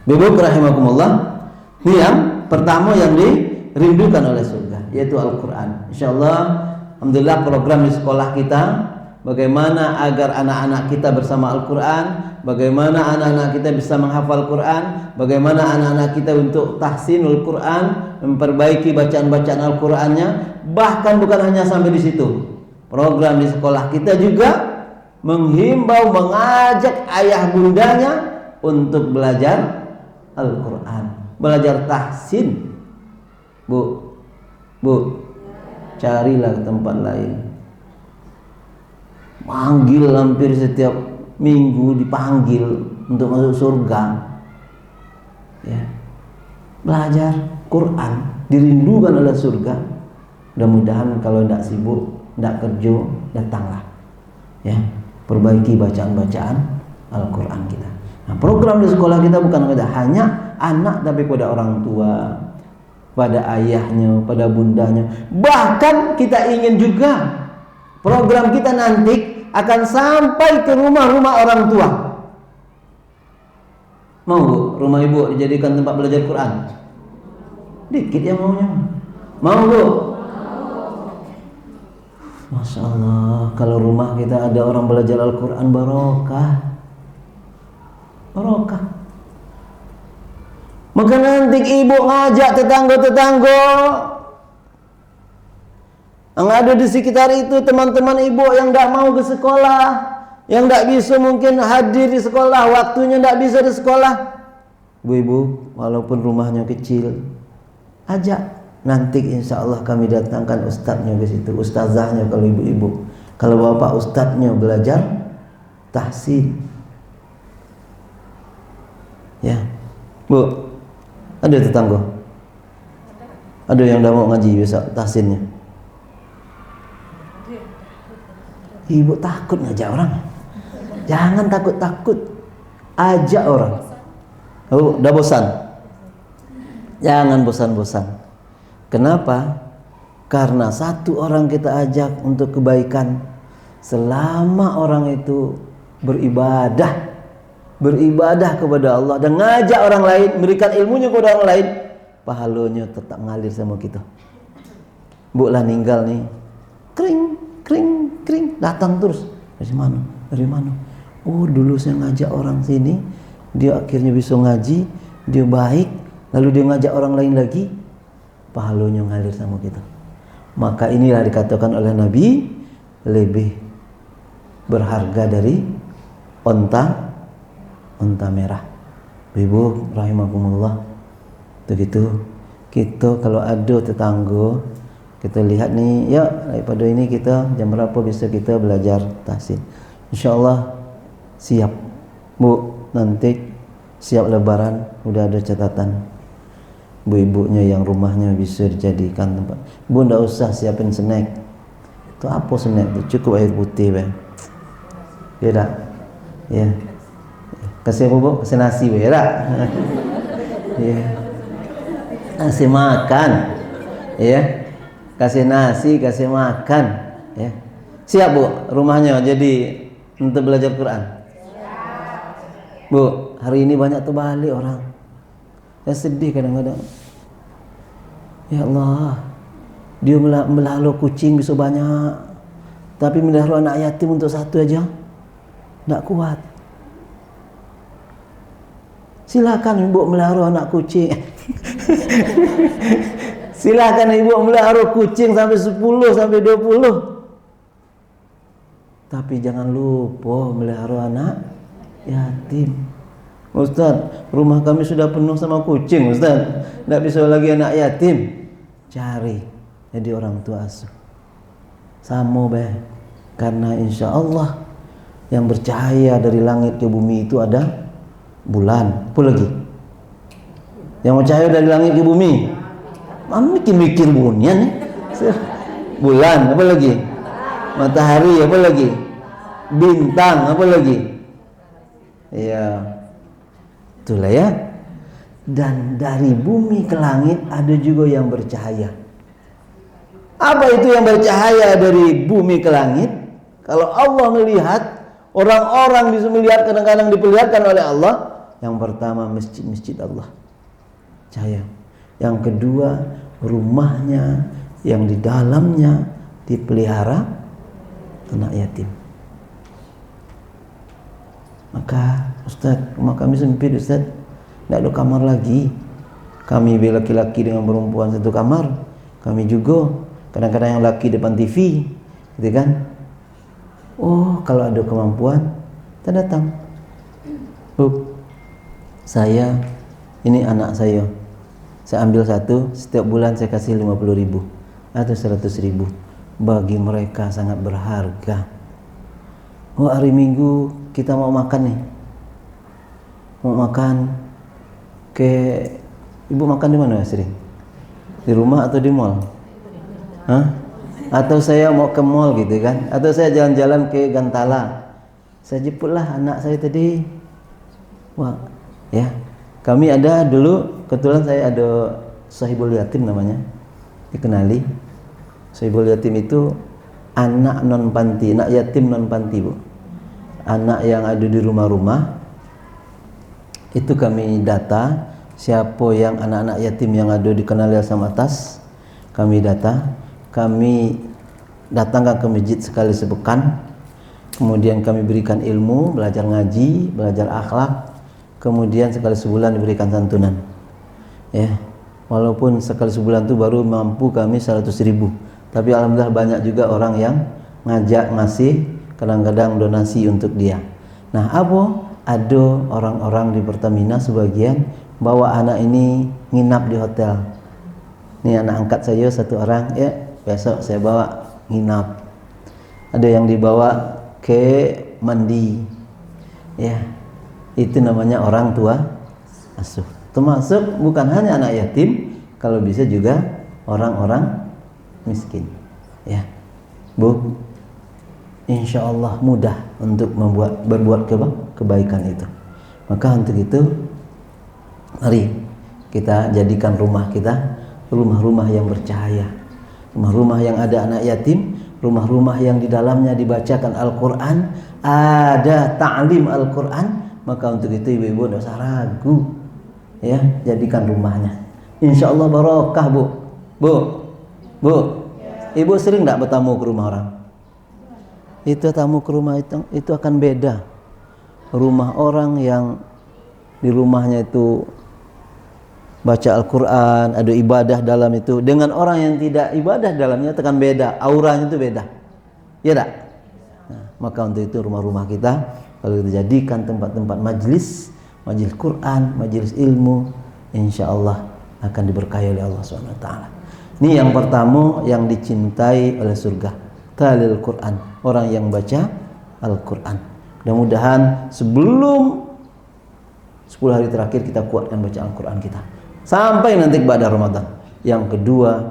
Ibu rahimakumullah. Ini yang pertama yang dirindukan oleh surga, yaitu Al-Quran. Insyaallah, alhamdulillah program di sekolah kita, bagaimana agar anak-anak kita bersama Al-Quran, bagaimana anak-anak kita bisa menghafal Quran, bagaimana anak-anak kita untuk tahsinul Quran, memperbaiki bacaan-bacaan Al-Qurannya. Bahkan bukan hanya sampai di situ, program di sekolah kita juga menghimbau, mengajak ayah bundanya untuk belajar Al-Quran, belajar tahsin. Bu, carilah ke tempat lain. Manggil hampir setiap minggu, dipanggil untuk masuk surga, ya. Belajar Quran, dirindukan oleh surga. Mudah-mudahan kalau tidak sibuk, tidak kerja, datanglah, ya. Perbaiki bacaan-bacaan Al-Quran kita. Nah, program di sekolah kita bukan hanya anak, tapi pada orang tua, pada ayahnya, pada bundanya. Bahkan kita ingin juga program kita nanti akan sampai ke rumah-rumah orang tua. Mau Bu, rumah ibu dijadikan tempat belajar Quran? Dikit yang maunya. Mau Bu? Masya Allah, kalau rumah kita ada orang belajar Al-Quran, barokah. Maka nanti ibu ngajak tetangga-tetangga yang ada di sekitar itu, teman-teman ibu yang tidak mau ke sekolah, yang tidak bisa mungkin hadir di sekolah, waktunya tidak bisa di sekolah. Ibu-ibu, walaupun rumahnya kecil, ajak. Nanti insya Allah kami datangkan ustadznya ke situ, ustazahnya kalau ibu-ibu. Kalau bapak, ustadznya belajar tahsin. Ya, Bu, ada tetangga? Ada yang dah mau ngaji besok tahsinnya? Ibu takut ngajak orang? Jangan takut-takut, ajak orang. Oh, dah bosan? Jangan bosan-bosan. Kenapa? Karena satu orang kita ajak untuk kebaikan, selama orang itu beribadah kepada Allah dan ngajak orang lain, memberikan ilmunya kepada orang lain, pahalanya tetap ngalir sama kita. Bu lah ninggal nih, kring, datang terus. Dari mana? Oh, dulu saya ngajak orang sini, dia akhirnya bisa ngaji, dia baik, lalu dia ngajak orang lain lagi, pahalanya ngalir sama kita. Maka inilah dikatakan oleh Nabi, lebih berharga dari onta merah. Ibu rahimakumullah. Begitu kita kalau ada tetangga, kita lihat nih, ya daripada ini kita jam berapa bisa kita belajar tahsin. InsyaAllah siap Bu, nanti siap lebaran udah ada catatan. Bu-ibunya yang rumahnya bisa dijadikan tempat. Bu ndak usah siapin snack. Itu apa snack itu? Cukup air putih be. Ya tak? Ya. Kasih Bu, kasih nasi be, ya tak? Ya. Kasih makan. Ya. Kasih nasi, kasih makan, ya. Siap Bu, rumahnya jadi untuk belajar Quran. Bu, hari ini banyak terbalik orang. Saya sedih kadang-kadang. Ya Allah, dia melahirkan kucing bisa banyak, tapi melahirkan anak yatim untuk satu aja tidak kuat. Silakan Ibu melihara anak kucing. Silakan Ibu melihara kucing sampai 10 sampai 20. Tapi jangan lupa melihara anak yatim. Ustaz, rumah kami sudah penuh sama kucing, Ustaz. Tidak bisa lagi anak yatim. Cari jadi orang tua asuh. Sama be. Karena insya Allah yang bercahaya dari langit ke bumi itu ada bulan. Apa lagi? Yang bercahaya dari langit ke bumi. Mikir-mikir bunian nih. Bulan, apa lagi? Matahari, apa lagi? Bintang, apa lagi? Ya, itulah ya. Dan dari bumi ke langit ada juga yang bercahaya. Apa itu yang bercahaya dari bumi ke langit? Kalau Allah melihat, orang-orang bisa melihat, kadang-kadang diperlihatkan oleh Allah. Yang pertama masjid-masjid Allah, cahaya. Yang kedua rumahnya yang di dalamnya dipelihara anak yatim. Maka Ustaz, rumah kami sempit Ustaz, tidak ada kamar lagi. Kami laki-laki dengan perempuan satu kamar. Kami juga kadang-kadang yang laki depan TV, gitu kan? Oh, kalau ada kemampuan, kita datang. Bu, saya ini anak saya ambil satu, setiap bulan saya kasih 50.000 atau 100.000. Bagi mereka sangat berharga. Oh, hari Minggu kita mau makan nih, mau makan ke, ibu makan di mana sering? Di rumah atau di mall? Hah? Atau saya mau ke mall gitu kan? Atau saya jalan-jalan ke Gantala, saya jemputlah anak saya tadi. Wah, ya. Kami ada dulu, kebetulan saya ada sahibul yatim namanya, dikenali. Sahibul yatim itu anak non panti, anak yatim non panti, Bu. Anak yang ada di rumah-rumah. Itu kami data siapa yang anak-anak yatim yang ada di Kanal Yayasan Atas. Kami data, kami datangkan ke masjid sekali sepekan. Kemudian kami berikan ilmu, belajar ngaji, belajar akhlak. Kemudian sekali sebulan diberikan santunan. Ya, walaupun sekali sebulan itu baru mampu kami 100.000. Tapi alhamdulillah banyak juga orang yang ngajak ngasih, kadang-kadang donasi untuk dia. Nah, ada orang-orang di Pertamina sebagian bawa anak ini nginap di hotel. Ini anak angkat saya satu orang, ya besok saya bawa nginap. Ada yang dibawa ke mandi. Ya, itu namanya orang tua asuh. Termasuk bukan hanya anak yatim, kalau bisa juga orang-orang miskin. Ya, Bu, insya Allah mudah untuk berbuat kebaikan itu. Maka untuk itu, mari kita jadikan rumah kita rumah-rumah yang bercahaya, rumah-rumah yang ada anak yatim, rumah-rumah yang di dalamnya dibacakan Al-Quran, ada ta'lim Al-Quran. Maka untuk itu ibu-ibu tidak usah ragu, ya, jadikan rumahnya. Insya Allah barokah, Bu. Ibu sering tidak bertamu ke rumah orang? Itu tamu ke rumah itu akan beda. Rumah orang yang di rumahnya itu baca Al-Quran, ada ibadah dalam itu, dengan orang yang tidak ibadah dalamnya itu akan beda, auranya itu beda. Ya tak? Nah, maka untuk itu rumah-rumah kita kalau kita jadikan tempat-tempat majlis Quran, majlis ilmu, insya Allah akan diberkahi oleh Allah SWT. Ini yang pertama yang dicintai oleh surga, talil Quran, orang yang baca Al-Quran. Mudah-mudahan sebelum 10 hari terakhir kita kuatkan baca Al-Quran kita sampai nanti pada Ramadan. Yang kedua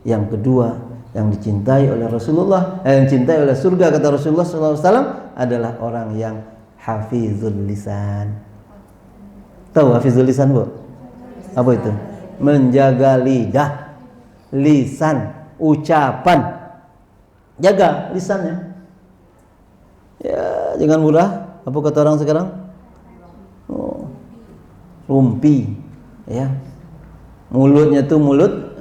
yang dicintai oleh Rasulullah, yang dicintai oleh surga kata Rasulullah SAW adalah orang yang hafizul lisan. Tahu hafizul lisan, Bu? Apa itu? Menjaga lidah, lisan, ucapan. Jaga lisannya. Ya, jangan murah. Apa kata orang sekarang? Oh, rumpi, ya. Mulutnya tuh mulut,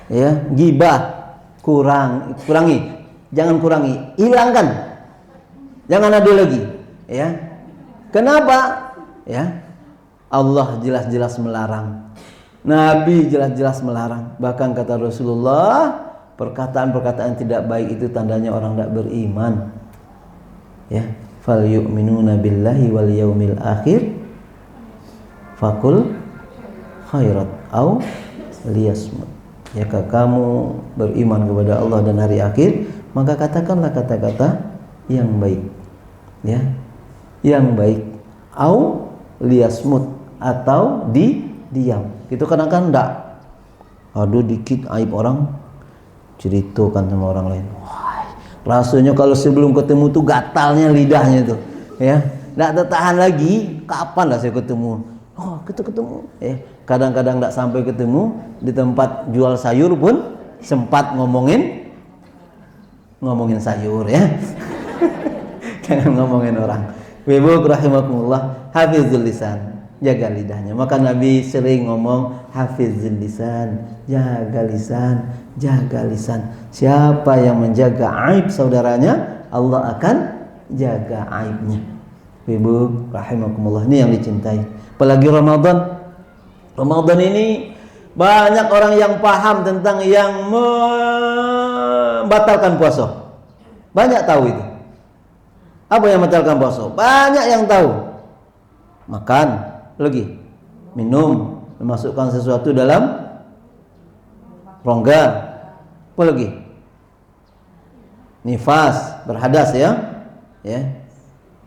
ya, gibah. Kurangi. Jangan kurangi, hilangkan. Jangan ada lagi, ya. Kenapa? Ya. Allah jelas-jelas melarang. Nabi jelas-jelas melarang. Bahkan kata Rasulullah, perkataan-perkataan tidak baik itu tandanya orang tidak beriman. Ya, fal yu'minuna billahi wal yaumil akhir fakul khairat au liyasmut. Jika kamu beriman kepada Allah dan hari akhir, maka katakanlah kata-kata yang baik. Ya. Yang baik. Au liyasmut, atau diam. Itu kadang-kadang enggak. Aduh dikit aib orang ceritakan sama orang lain. Wah, rasanya kalau sebelum ketemu tuh gatalnya lidahnya tuh. Ya. Enggak tertahan lagi, kapan lah saya ketemu? Oh, kita ketemu. Kadang-kadang enggak sampai ketemu, di tempat jual sayur pun sempat ngomongin sayur ya. Jangan ngomongin orang. Ibu rahimakumullah, hafizul lisan, jaga lidahnya. Maka Nabi sering ngomong hafizul lisan, jaga lisan, jaga lisan. Siapa yang menjaga aib saudaranya, Allah akan jaga aibnya. Ibu rahimakumullah, ini yang dicintai. Apalagi Ramadan ini banyak orang yang paham tentang yang membatalkan puasa. Banyak tahu itu. Apa yang membatalkan puasa? Banyak yang tahu. Makan, lagi minum, memasukkan sesuatu dalam rongga, apa lagi? Nifas, berhadas ya.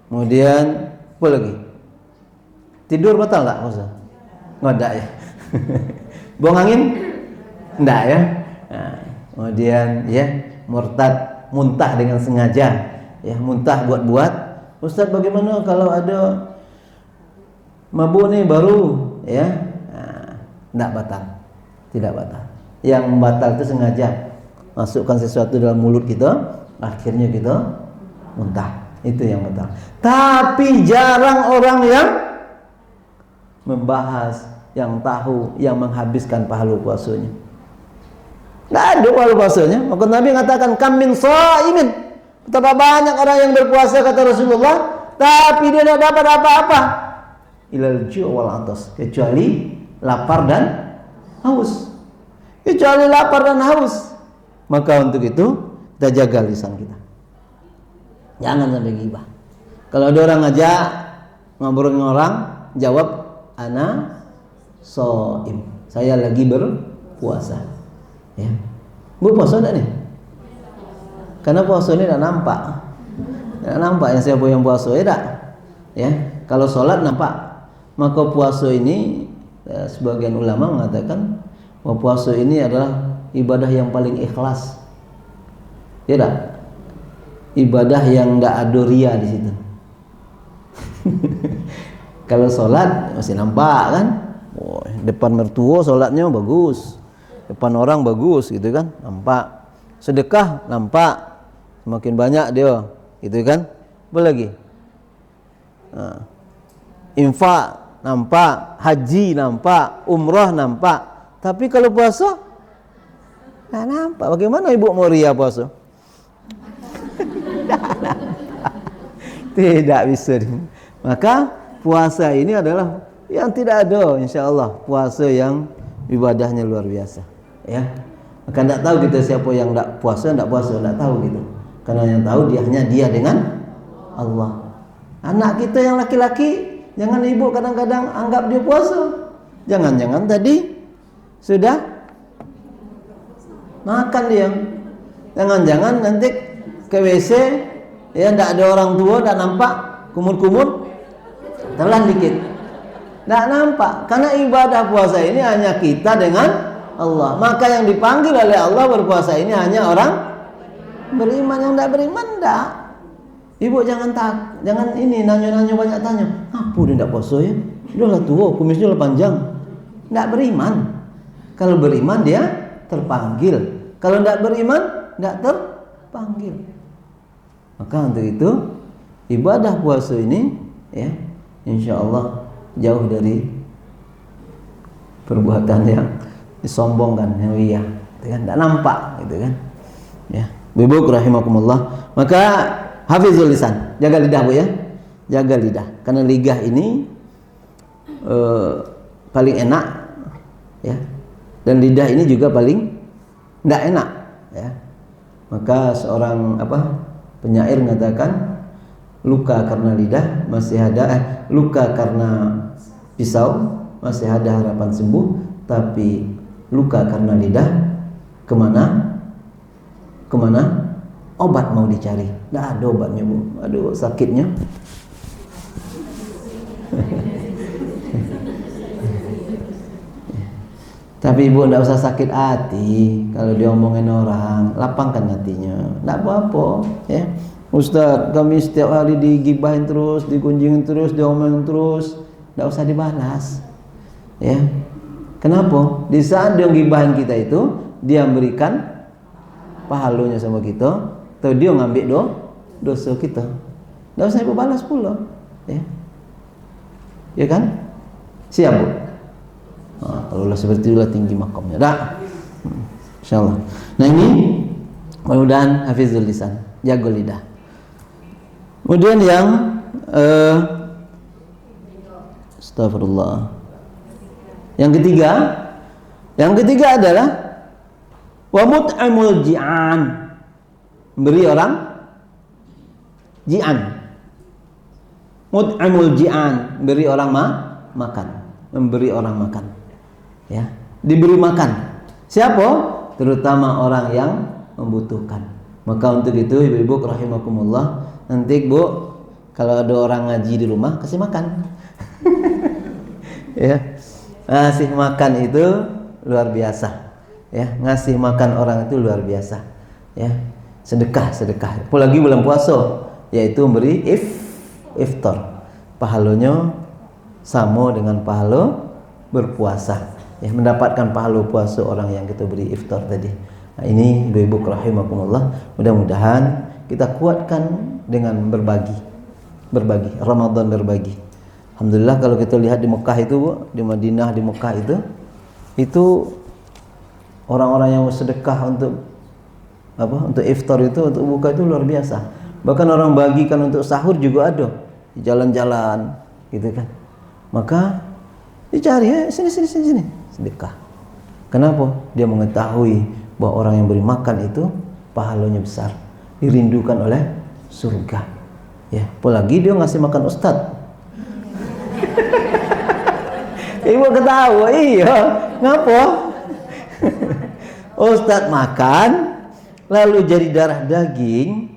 Kemudian apa lagi? Tidur batal tak puasa? Enggak ya. Buang angin? Enggak ya. Nah, kemudian ya, murtad, muntah dengan sengaja. Ya, muntah buat-buat. Ustaz, bagaimana kalau ada mabuk nih baru ya? Nah, enggak batal. Tidak batal. Yang batal itu sengaja masukkan sesuatu dalam mulut kita, akhirnya kita muntah. Itu yang batal. Tapi jarang orang yang membahas, yang tahu, yang menghabiskan pahala puasanya. Tidak ada pahala puasanya. Maka Nabi mengatakan kam min shaimin. Betapa banyak orang yang berpuasa kata Rasulullah, tapi dia tidak dapat apa-apa. Ilal ju' wal atas, kecuali lapar dan haus. Kecuali lapar dan haus. Maka untuk itu kita jaga lisan kita. Jangan sampai ghibah. Kalau ada orang ngajak ngobrol dengan orang, jawab ana shaim. Saya lagi berpuasa. Ya. Berpuasa enggak nih? Karena puasa ini tidak nampak. Tidak nampak yang siapa yang puasa ya tak? Ya. Kalau sholat nampak. Maka puasa ini sebagian ulama mengatakan bahwa puasa ini adalah ibadah yang paling ikhlas. Ya tak? Ibadah yang enggak ada ria di situ. Kalau sholat masih nampak kan? Oh, depan mertua sholatnya bagus, depan orang bagus gitu kan? Nampak. Sedekah nampak, semakin banyak dia, gitu kan? Apa lagi? Infak nampak, haji nampak, umrah nampak. Tapi kalau puasa nggak nampak. Bagaimana ibu mau ria puasa? Tidak bisa. Maka puasa ini adalah yang tidak ada, insya Allah puasa yang ibadahnya luar biasa. Ya, maka tidak tahu kita siapa yang tidak puasa, tidak tahu gitu. Karena yang tahu dia hanya dia dengan Allah. Anak kita yang laki-laki, jangan ibu kadang-kadang anggap dia puasa. Jangan-jangan tadi sudah makan dia. Jangan-jangan nanti ke WC ya tidak ada orang tua, tidak nampak, kumur-kumur, telan dikit, tidak nampak. Karena ibadah puasa ini hanya kita dengan Allah. Maka yang dipanggil oleh Allah berpuasa ini hanya orang beriman. Yang tidak beriman tidak. Ibu jangan ini nanya-nanya banyak tanya. Apa dia tidak puasa ya? Sudahlah tua, kumisnya udah panjang. Tidak beriman. Kalau beriman dia terpanggil. Kalau tidak beriman tidak terpanggil. Maka untuk itu ibadah puasa ini ya, insya Allah jauh dari perbuatan yang disombongkan, yang ria, gitu kan? Tidak nampak, gitu kan? Ya, Ibu rahimakumullah. Maka hafizul lisan, jaga lidah bu ya, jaga lidah. Karena lidah ini paling enak, ya, dan lidah ini juga paling tidak enak, ya. Maka seorang penyair mengatakan luka karena lidah masih ada, luka karena pisau masih ada harapan sembuh, tapi luka karena lidah kemana? Obat mau dicari, nggak ada obatnya bu. Aduh sakitnya. Tapi ibu nggak usah sakit hati kalau diomongin orang, lapangkan hatinya, nggak apa-apa ya. Ustaz, kami setiap hari digibahin terus, digunjingin terus, diomongin terus, nggak usah dibalas ya. Kenapa? Di saat dia gibahin kita itu, dia memberikan pahalanya sama kita, atau dia ngambil dosa kita, nggak usah ibu balas pula ya kan? Siap bu? Kalau seperti itulah tinggi makamnya. Dah, insyaallah. Nah ini mudah-mudahan hafizul lisan, jaga lidah. Kemudian yang astagfirullah. Yang ketiga adalah wa mut'amul ji'an, memberi orang ji'an. Mut'amul ji'an, memberi orang makan, memberi orang makan. Ya, diberi makan. Siapa? Terutama orang yang membutuhkan. Maka untuk itu ibu-ibu rahimakumullah, nanti bu kalau ada orang ngaji di rumah kasih makan. Ya, ngasih makan itu luar biasa. Ya, ngasih makan orang itu luar biasa. Ya, sedekah. Apalagi bulan puasa, yaitu memberi iftar. Pahalanya sama dengan pahala berpuasa. Ya, mendapatkan pahala puasa orang yang kita beri iftar tadi. Nah, ini ibu-ibu rahimakumullah, mudah-mudahan kita kuatkan dengan berbagi. Ramadan berbagi. Alhamdulillah kalau kita lihat di Mekah itu, Bu, di Madinah, di Mekah itu orang-orang yang sedekah untuk iftar itu, untuk buka itu luar biasa. Bahkan orang bagikan untuk sahur juga ada di jalan-jalan gitu kan. Maka dicari, sini sedekah. Kenapa? Dia mengetahui bahwa orang yang beri makan itu pahalanya besar, dirindukan oleh surga. Ya, apalagi dia ngasih makan ustaz. Ibu ketawa, iya, ngapa? Ustaz makan, lalu jadi darah daging.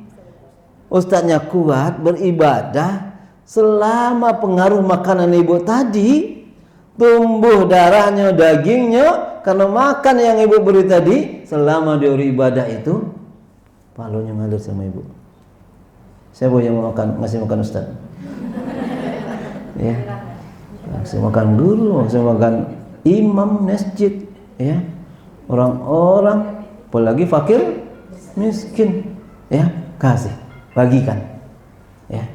Ustaznya kuat beribadah, selama pengaruh makanan ibu tadi tumbuh darahnya, dagingnya karena makan yang ibu beri tadi. Selama dia beribadah itu pahalanya ngalir sama ibu. Siapa yang mau ngasih makan ustaz? Ya, ngasih makan guru, ngasih makan imam masjid, ya, orang-orang, apalagi fakir miskin, ya, kasih, bagikan, ya.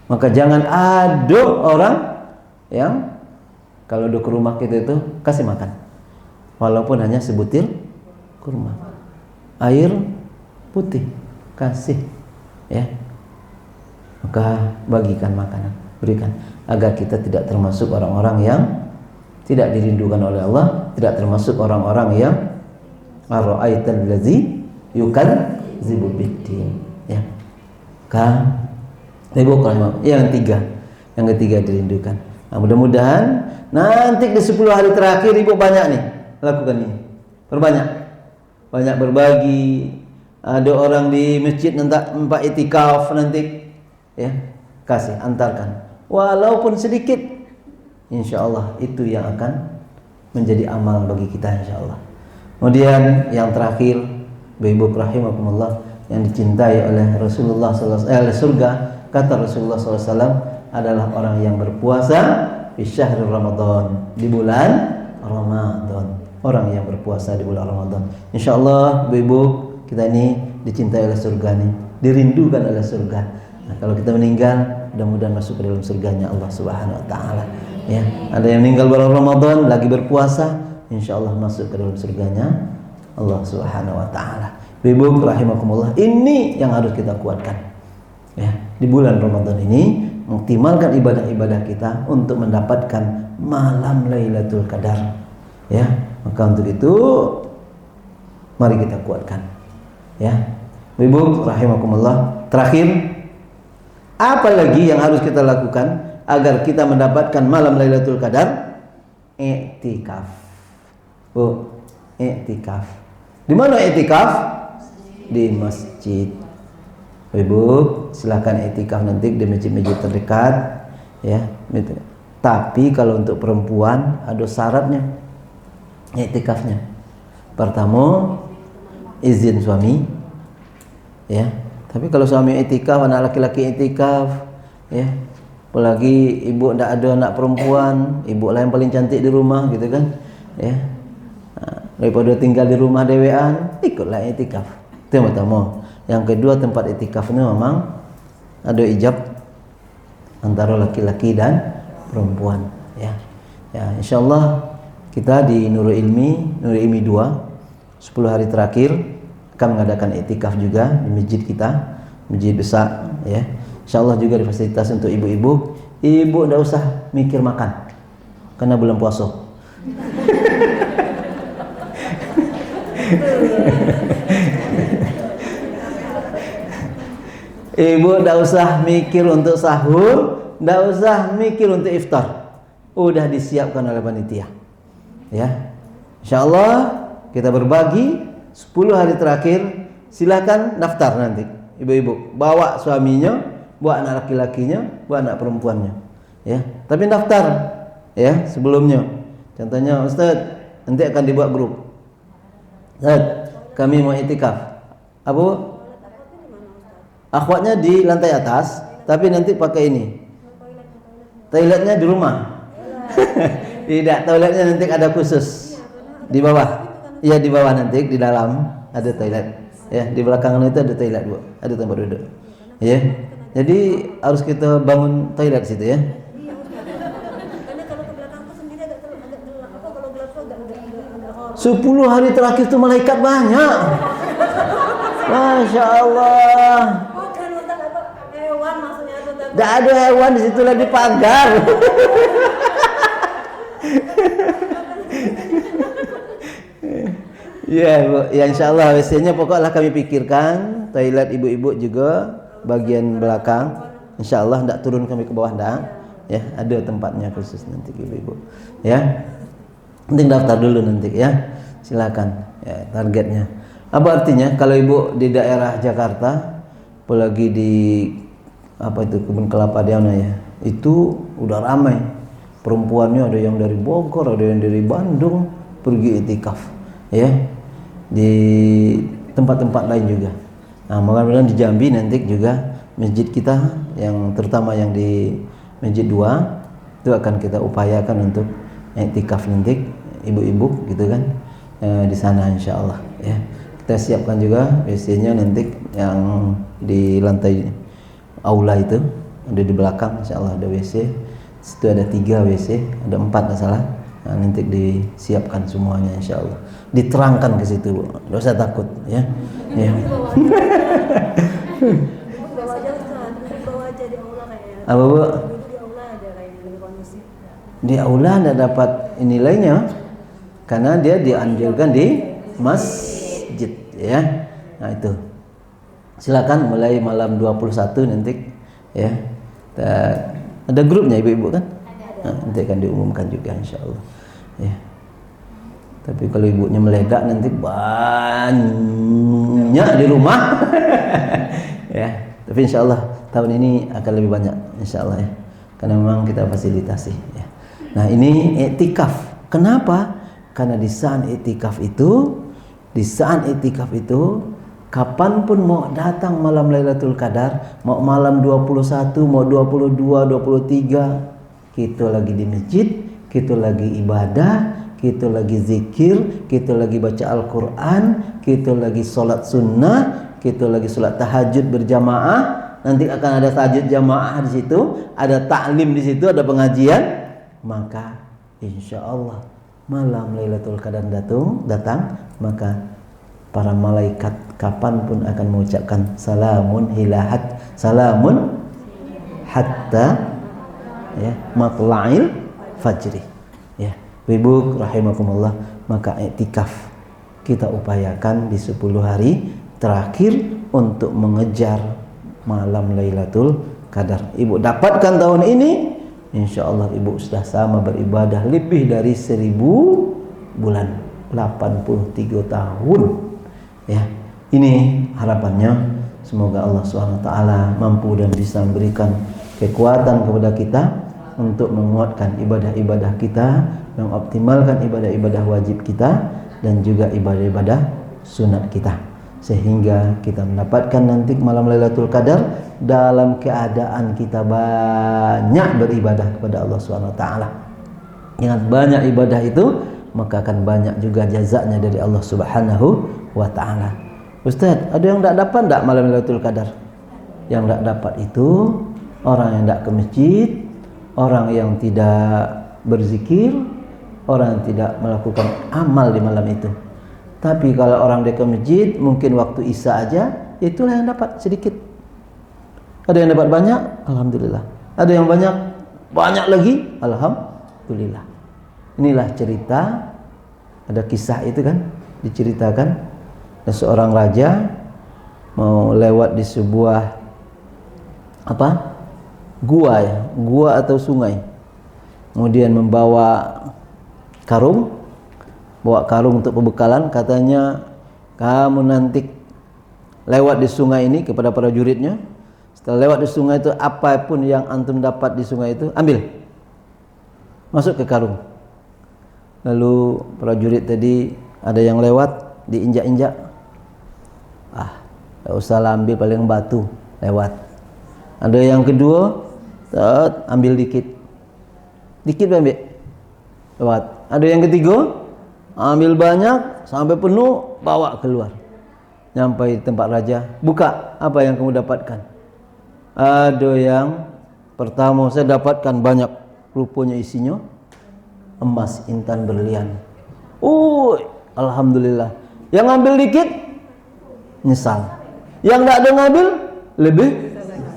Maka jangan ada orang yang kalau udah ke rumah kita itu kasih makan, walaupun hanya sebutir kurma, air putih, kasih, ya. Maka bagikan makanan, berikan, agar kita tidak termasuk orang-orang yang tidak dirindukan oleh Allah, tidak termasuk orang-orang yang ara'aital ladzi yukadzibu biddin, ya. Kan ibu kalau yang ketiga dirindukan. Nah, mudah-mudahan nanti di 10 hari terakhir ibu banyak nih lakukan ini. Banyak berbagi. Ada orang di masjid nampak itikaf nanti, ya, kasih, antarkan. Walaupun sedikit, insyaallah itu yang akan menjadi amal bagi kita insyaallah. Kemudian yang terakhir, ibu rahimakumullah, yang dicintai oleh Rasulullah SAW, surga, kata Rasulullah SAW, adalah orang yang berpuasa di syahr Ramadan, di bulan Ramadan. Orang yang berpuasa di bulan Ramadan, insyaallah ibu kita ini dicintai oleh surga nih, dirindukan oleh surga. Nah, kalau kita meninggal, mudah-mudahan masuk ke dalam surganya Allah Subhanahu wa taala. Ya, ada yang meninggal bulan Ramadan lagi berpuasa, insyaallah masuk ke dalam surganya Allah Subhanahu wa taala. Ibu rahimakumullah, ini yang harus kita kuatkan. Ya, di bulan Ramadan ini mengoptimalkan ibadah-ibadah kita untuk mendapatkan malam Lailatul Qadar. Ya, maka untuk itu mari kita kuatkan. Ya, ibu rahimakumullah, terakhir Apalagi yang harus kita lakukan agar kita mendapatkan malam Lailatul Qadar? I'tikaf. Oh, i'tikaf. Di mana i'tikaf? Di masjid. Ibu, silakan i'tikaf nanti di masjid-masjid terdekat, ya. Tapi kalau untuk perempuan ada syaratnya i'tikafnya. Pertama, izin suami, ya. Tapi kalau suami i'tikaf, anak laki-laki i'tikaf, ya, apalagi ibu tidak ada anak perempuan, ibu lah yang paling cantik di rumah, gitu kan, ya. Daripada tinggal di rumah dewean, ikutlah i'tikaf. Itu yang pertama. Yang kedua, tempat i'tikaf ini memang ada ijab antara laki-laki dan perempuan, ya. Ya, insyaallah kita di Nurul Ilmi 2 10 hari terakhir akan mengadakan i'tikaf juga di masjid kita, masjid besar, ya. Insyaallah juga di fasilitas untuk ibu-ibu. Ibu enggak usah mikir makan karena bulan puasa. Ibu enggak usah mikir untuk sahur, enggak usah mikir untuk iftar. Udah disiapkan oleh panitia. Ya. Insyaallah kita berbagi 10 hari terakhir. Silakan daftar nanti ibu-ibu, bawa suaminya, bawa anak laki-lakinya, bawa anak perempuannya, ya. Tapi daftar, ya, sebelumnya. Contohnya, Ustaz, nanti akan dibuat grup. Ustaz, kami mau i'tikaf. Abu, akhwatnya di lantai atas, tapi nanti pakai ini. Toiletnya di rumah. Tidak, toiletnya nanti ada khusus di bawah. Iya, di bawah nanti, di dalam ada toilet. Ya, di belakang itu ada toilet, Bu. Ada tempat duduk. Ya. Jadi harus kita bangun toilet situ, ya. Karena kalau ke belakang tuh sendiri agak gelap. Apa kalau gelap tuh agak 10 hari terakhir itu malaikat banyak. Masya Allah. bukan Ustaz, apa hewan maksudnya Ustaz. Tidak ada hewan di situ, lagi pagar. Ya, Bu. Ya, insyaallah WC-nya pokoknya kami pikirkan, toilet ibu-ibu juga bagian belakang. Insyaallah tidak turun kami ke bawah dah. Ya, ada tempatnya khusus nanti ibu-ibu. Ya. Penting daftar dulu nanti, ya. Silakan. Ya, targetnya. Apa artinya kalau ibu di daerah Jakarta, apalagi di apa itu Kebun Kelapa Diana, ya. Itu udah ramai. Perempuannya ada yang dari Bogor, ada yang dari Bandung pergi i'tikaf, ya. Di tempat-tempat lain juga. Nah, mudah-mudahan di Jambi nanti juga masjid kita yang terutama yang di Masjid 2 itu akan kita upayakan untuk i'tikaf nanti ibu-ibu, gitu kan, di sana insyaallah, ya. Kita siapkan juga WC-nya nanti yang di lantai aula itu, ada di belakang insyaallah ada WC. Situ ada 3 WC, ada 4 enggak salah. Nah, nanti disiapkan semuanya insyaallah. Diterangkan ke situ, Bu. Enggak usah takut, ya. Ya. Bawa aja Ustaz, bawa aja di aula kayaknya. Apa, Bu? Di aula ada kayak lebih kondusif. Di aula enggak dapat nilainya karena dia dianjurkan di masjid, ya. Nah, itu. Silakan mulai malam 21 nanti, ya. Ada grupnya ibu-ibu kan? Nah, nanti akan diumumkan juga insyaallah, ya. Tapi kalau ibunya meledak nanti banyak di rumah. Ya, tapi insyaallah tahun ini akan lebih banyak insyaallah, ya. Karena memang kita fasilitasi, ya. Nah, ini i'tikaf. Kenapa? Karena di saat i'tikaf itu, kapanpun mau datang malam Lailatul Qadar, mau malam 21, mau 22, 23, kita lagi di masjid, kita lagi ibadah, kita lagi zikir, kita lagi baca Al-Quran, kita lagi sholat sunnah, kita lagi sholat tahajud berjamaah. Nanti akan ada tahajud jamaah di situ, ada taklim di situ, ada pengajian. Maka insya Allah malam Lailatul Qadar datang, maka para malaikat kapanpun akan mengucapkan salamun hatta, ya, matla'il fajri, ya. Ibu rahimakumullah, maka i'tikaf kita upayakan di 10 hari terakhir untuk mengejar malam Lailatul Qadar. Ibu dapatkan tahun ini, insya Allah ibu sudah sama beribadah lebih dari 1000 bulan, 83 tahun. Ya, ini harapannya. Semoga Allah SWT mampu dan bisa memberikan kekuatan kepada kita untuk menguatkan ibadah-ibadah kita, mengoptimalkan ibadah-ibadah wajib kita, dan juga ibadah-ibadah sunat kita, sehingga kita mendapatkan nanti malam Lailatul Qadar dalam keadaan kita banyak beribadah kepada Allah SWT. Dengan banyak ibadah itu, maka akan banyak juga jazaknya dari Allah Subhanahu wa Ta'ala. Ustaz, ada yang tak dapat tak malam Lailatul Qadar? Yang tak dapat itu orang yang tak ke masjid, orang yang tidak berzikir, orang yang tidak melakukan amal di malam itu. Tapi kalau orang dia ke masjid, mungkin waktu Isya aja, itulah yang dapat sedikit. Ada yang dapat banyak, alhamdulillah. Ada yang banyak lagi, alhamdulillah. Inilah cerita, ada kisah itu kan, diceritakan. Ada seorang raja mau lewat di sebuah gua atau sungai. Kemudian membawa karung untuk pembekalan. Katanya, kamu nanti lewat di sungai ini, kepada para juridnya. Setelah lewat di sungai itu, apapun yang antum dapat di sungai itu, ambil, masuk ke karung. Lalu para jurid tadi ada yang lewat, diinjak-injak. Tak usah ambil, paling batu lewat. Ada yang kedua, ambil dikit ambil lewat. Ada yang ketiga, ambil banyak sampai penuh, bawa keluar. Sampai di tempat raja, buka, apa yang kamu dapatkan? Ada yang pertama, saya dapatkan banyak, rupanya isinya emas, intan, berlian. Alhamdulillah. Yang ambil dikit, nyesal. Yang tak ada ngambil, lebih.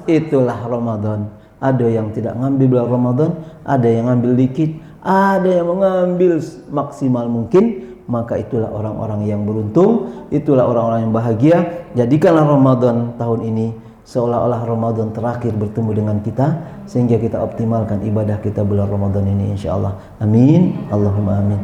Itulah Ramadan. Ada yang tidak ngambil bulan Ramadan, ada yang ngambil dikit, ada yang mengambil maksimal mungkin. Maka itulah orang-orang yang beruntung, itulah orang-orang yang bahagia. Jadikanlah Ramadan tahun ini seolah-olah Ramadan terakhir bertemu dengan kita, sehingga kita optimalkan ibadah kita bulan Ramadan ini, insyaallah. Amin, Allahumma amin.